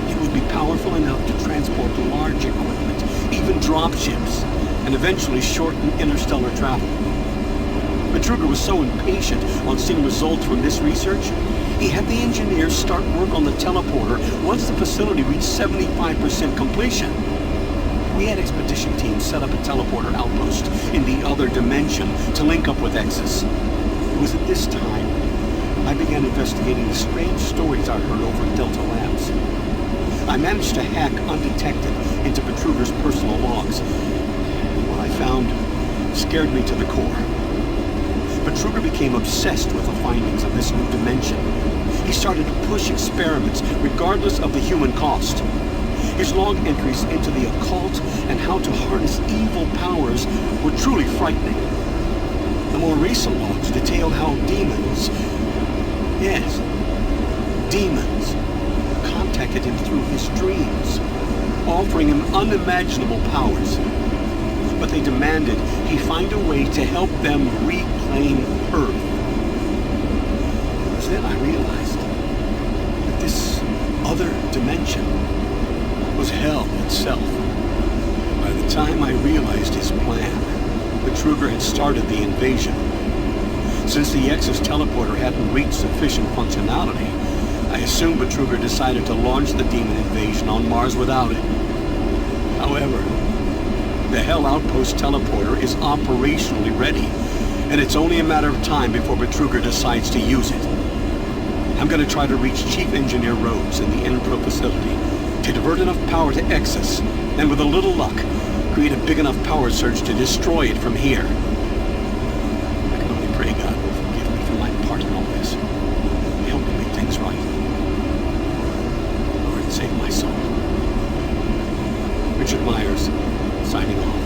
It would be powerful enough to transport large equipment, even dropships, and eventually shorten interstellar travel. Betruger was so impatient on seeing results from this research, he had the engineers start work on the teleporter once the facility reached 75% completion. We had expedition teams set up a teleporter outpost in the other dimension to link up with Exis. It was at this time I began investigating the strange stories I heard over at Delta Labs. I managed to hack undetected into Betruger's personal logs, and what I found scared me to the core. Betruger became obsessed with the findings of this new dimension. He started to push experiments regardless of the human cost. His log entries into the occult and how to harness evil powers were truly frightening. The more recent logs detailed how demons, contacted him through his dreams, offering him unimaginable powers. But they demanded he find a way to help them reclaim Earth. It was then I realized that this other dimension was hell itself. By the time I realized his plan, Betruger had started the invasion. Since the Exis teleporter hadn't reached sufficient functionality, I assumed Betruger decided to launch the demon invasion on Mars without it. However, the Hell Outpost teleporter is operationally ready, and it's only a matter of time before Betruger decides to use it. I'm gonna try to reach Chief Engineer Rhodes in the Enpro facility to divert enough power to Exis, and with a little luck, create a big enough power surge to destroy it from here. I can only pray God will forgive me for my part in all this. Help me make things right. Lord, save my soul. Richard Myers, signing off.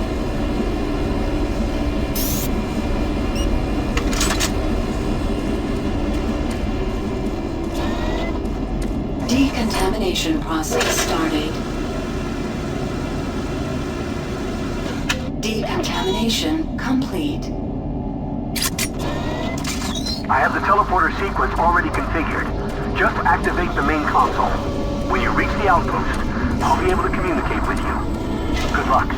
Decontamination process started. Decontamination complete. I have the teleporter sequence already configured. Just activate the main console. When you reach the outpost, I'll be able to communicate with you. Good luck.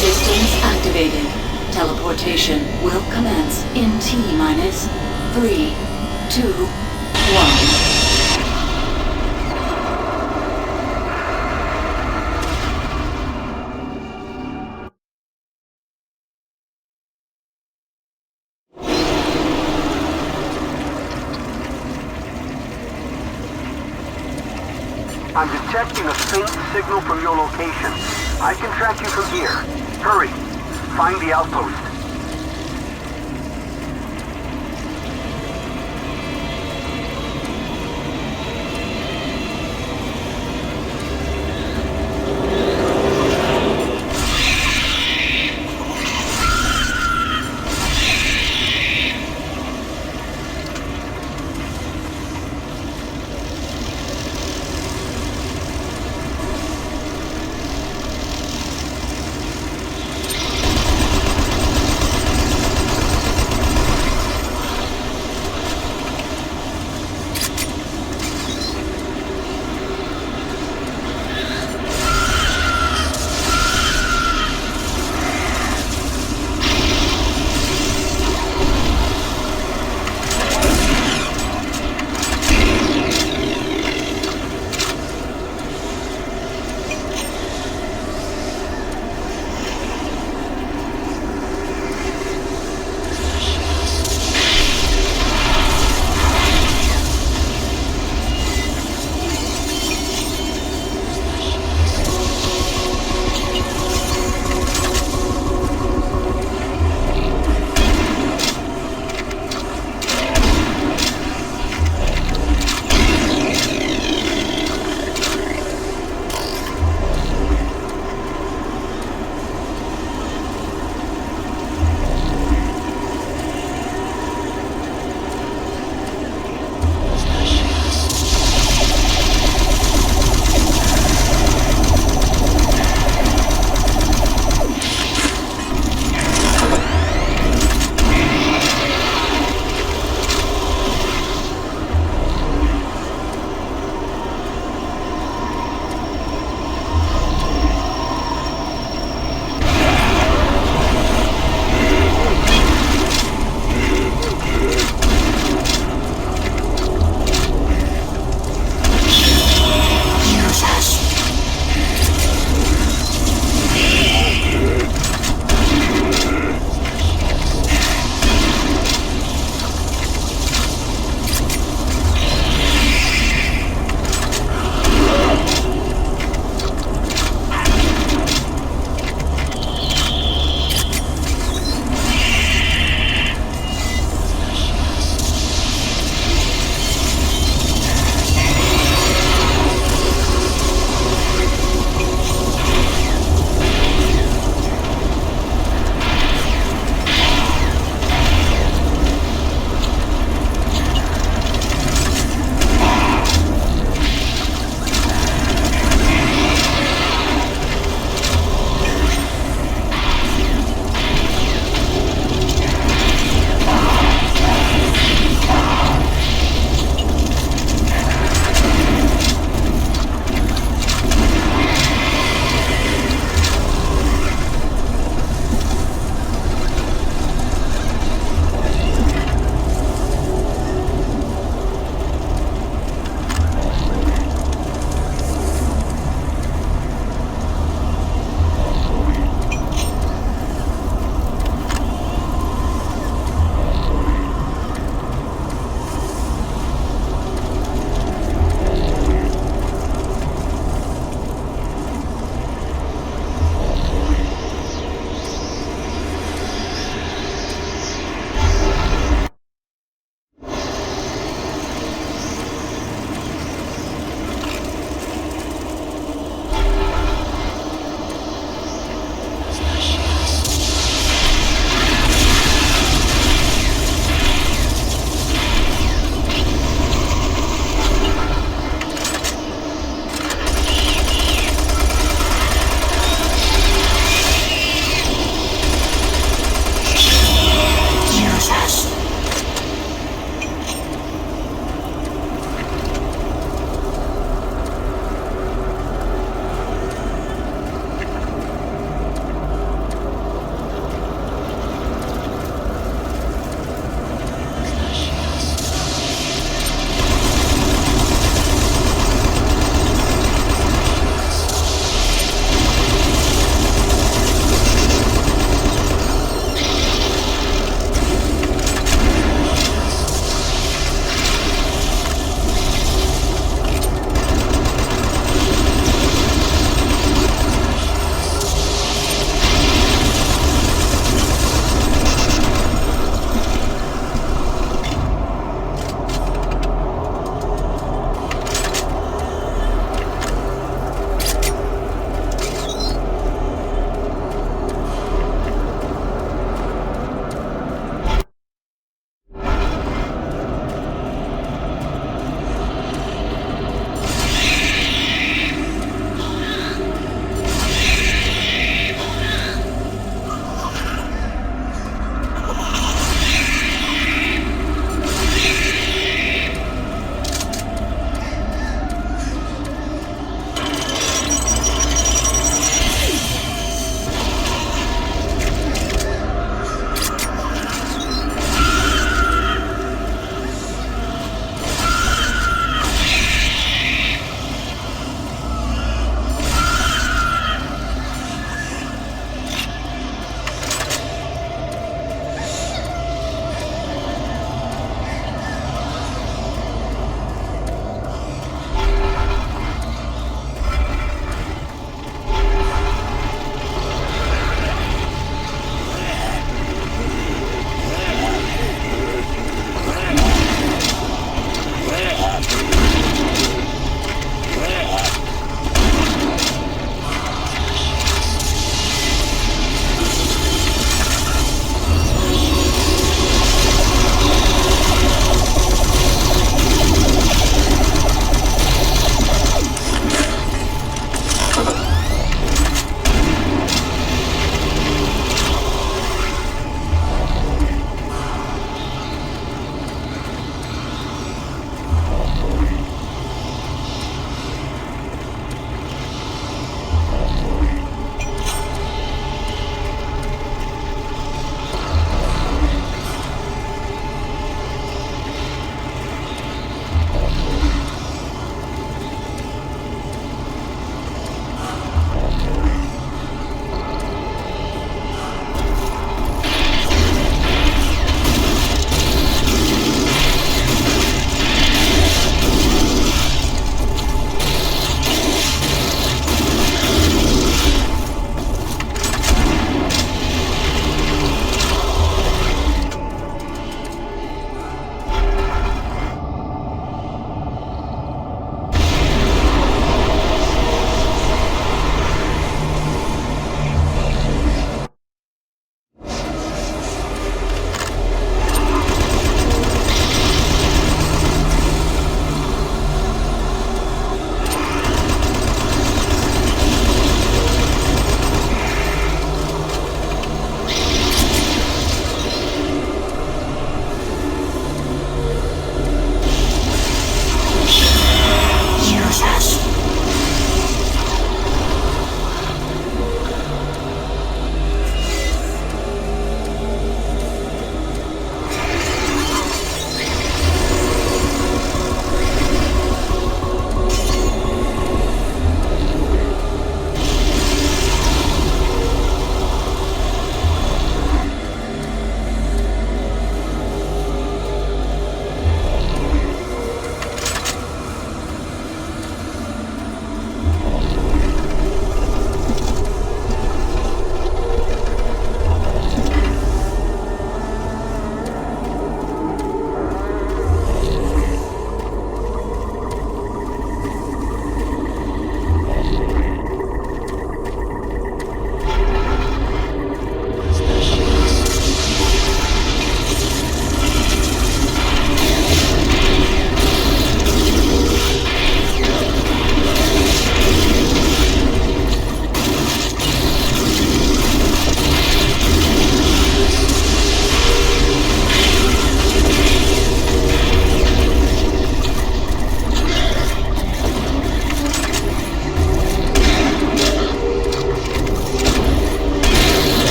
Systems activated. Teleportation will commence in T-minus 3, 2, 1. I'm detecting a faint signal from your location. I can track you from here. Hurry. Find the outpost.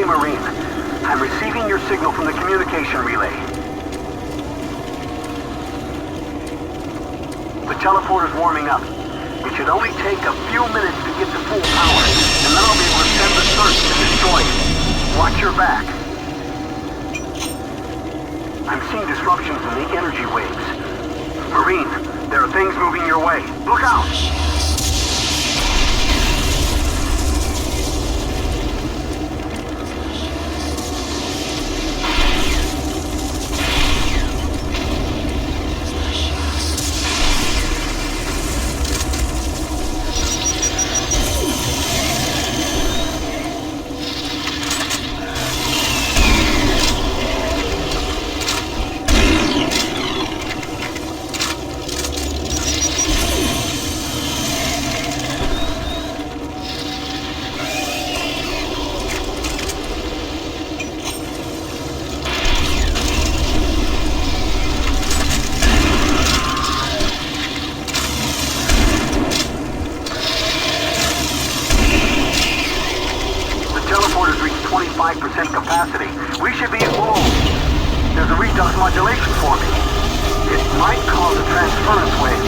Marine. I'm receiving your signal from the communication relay. The teleporter's warming up. It should only take a few minutes to get to full power, and then I'll be able to send the search to destroy it. Watch your back. I'm seeing disruptions in the energy waves. Marine, there are things moving your way. Look out! Capacity. We should be full. There's a redux modulation forming. It might cause a transference wave.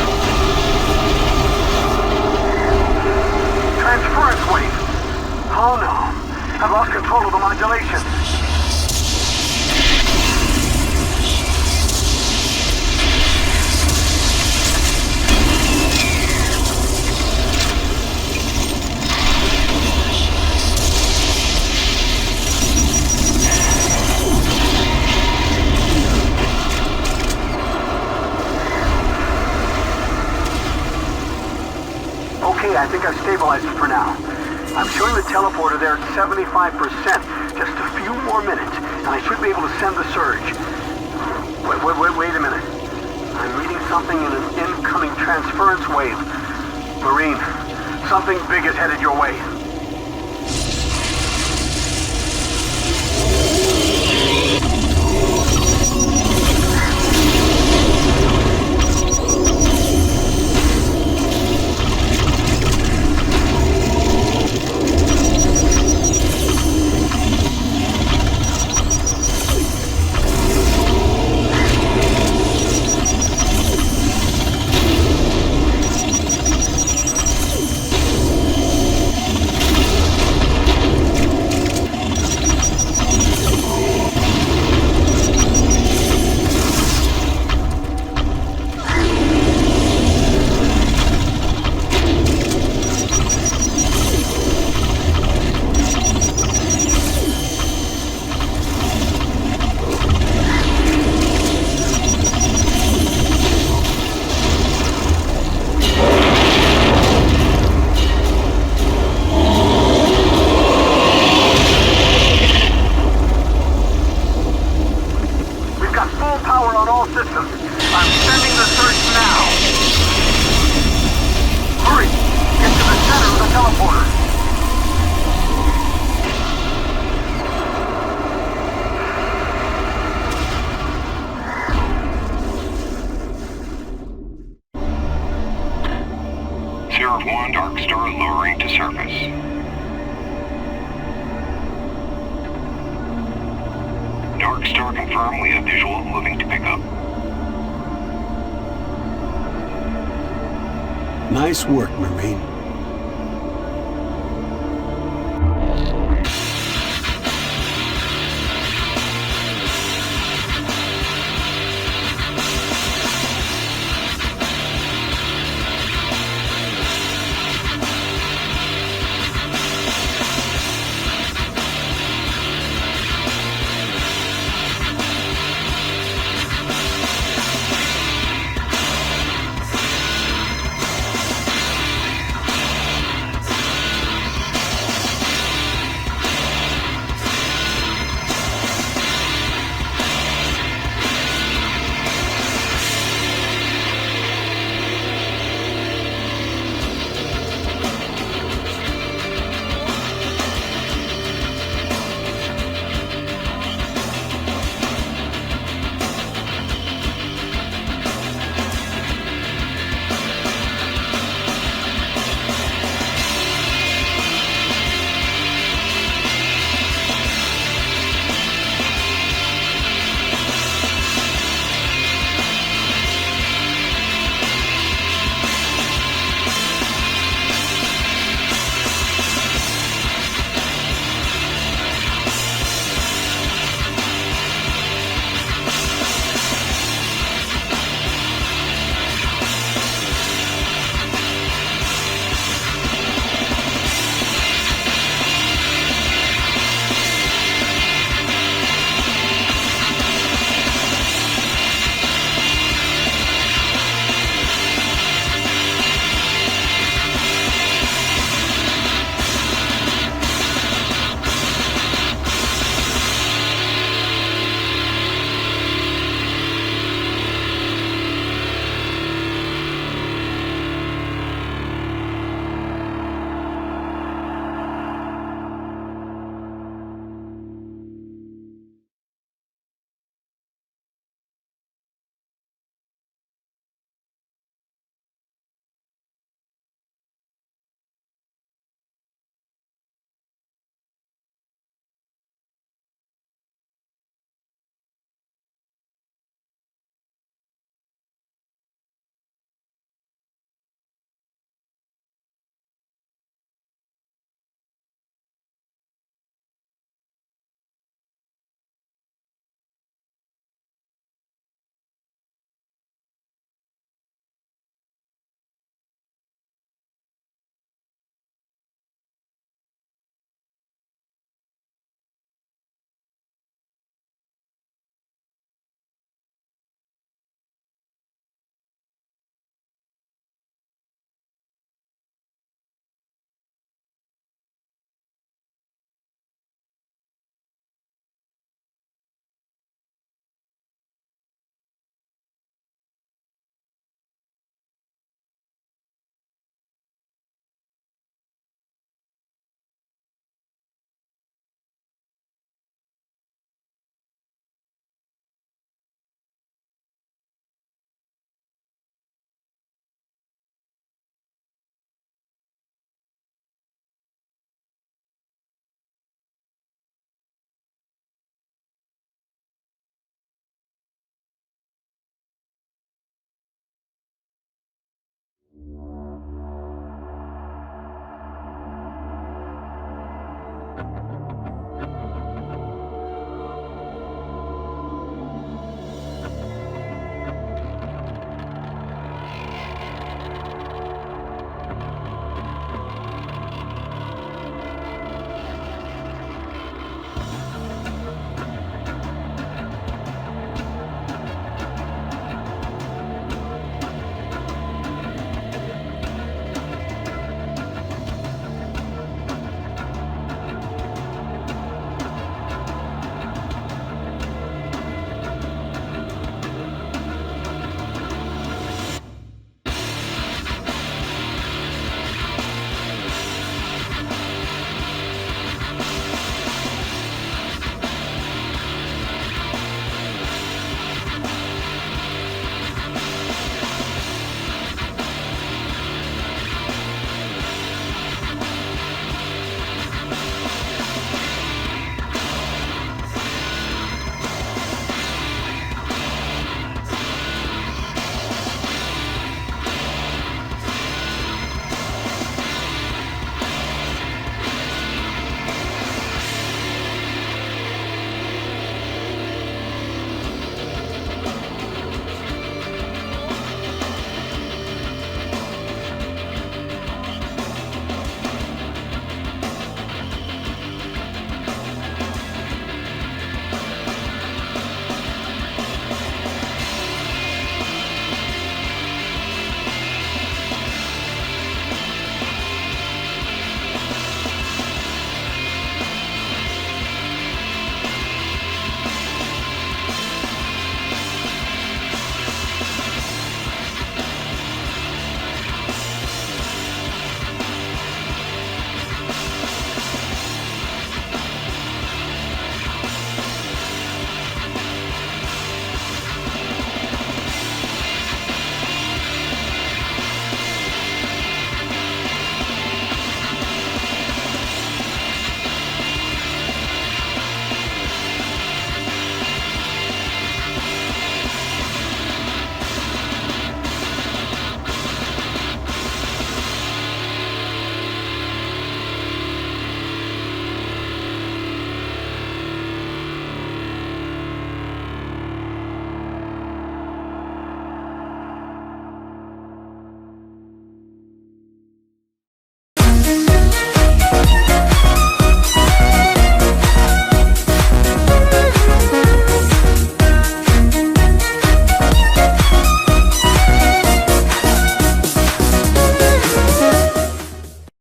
Transference wave? Oh no. I've lost control of the modulation. I think I've stabilized it for now. I'm showing the teleporter there at 75%. Just a few more minutes, and I should be able to send the surge. Wait a minute. I'm reading something in an incoming transference wave. Marine, something big is headed your way. Nice work, Marine.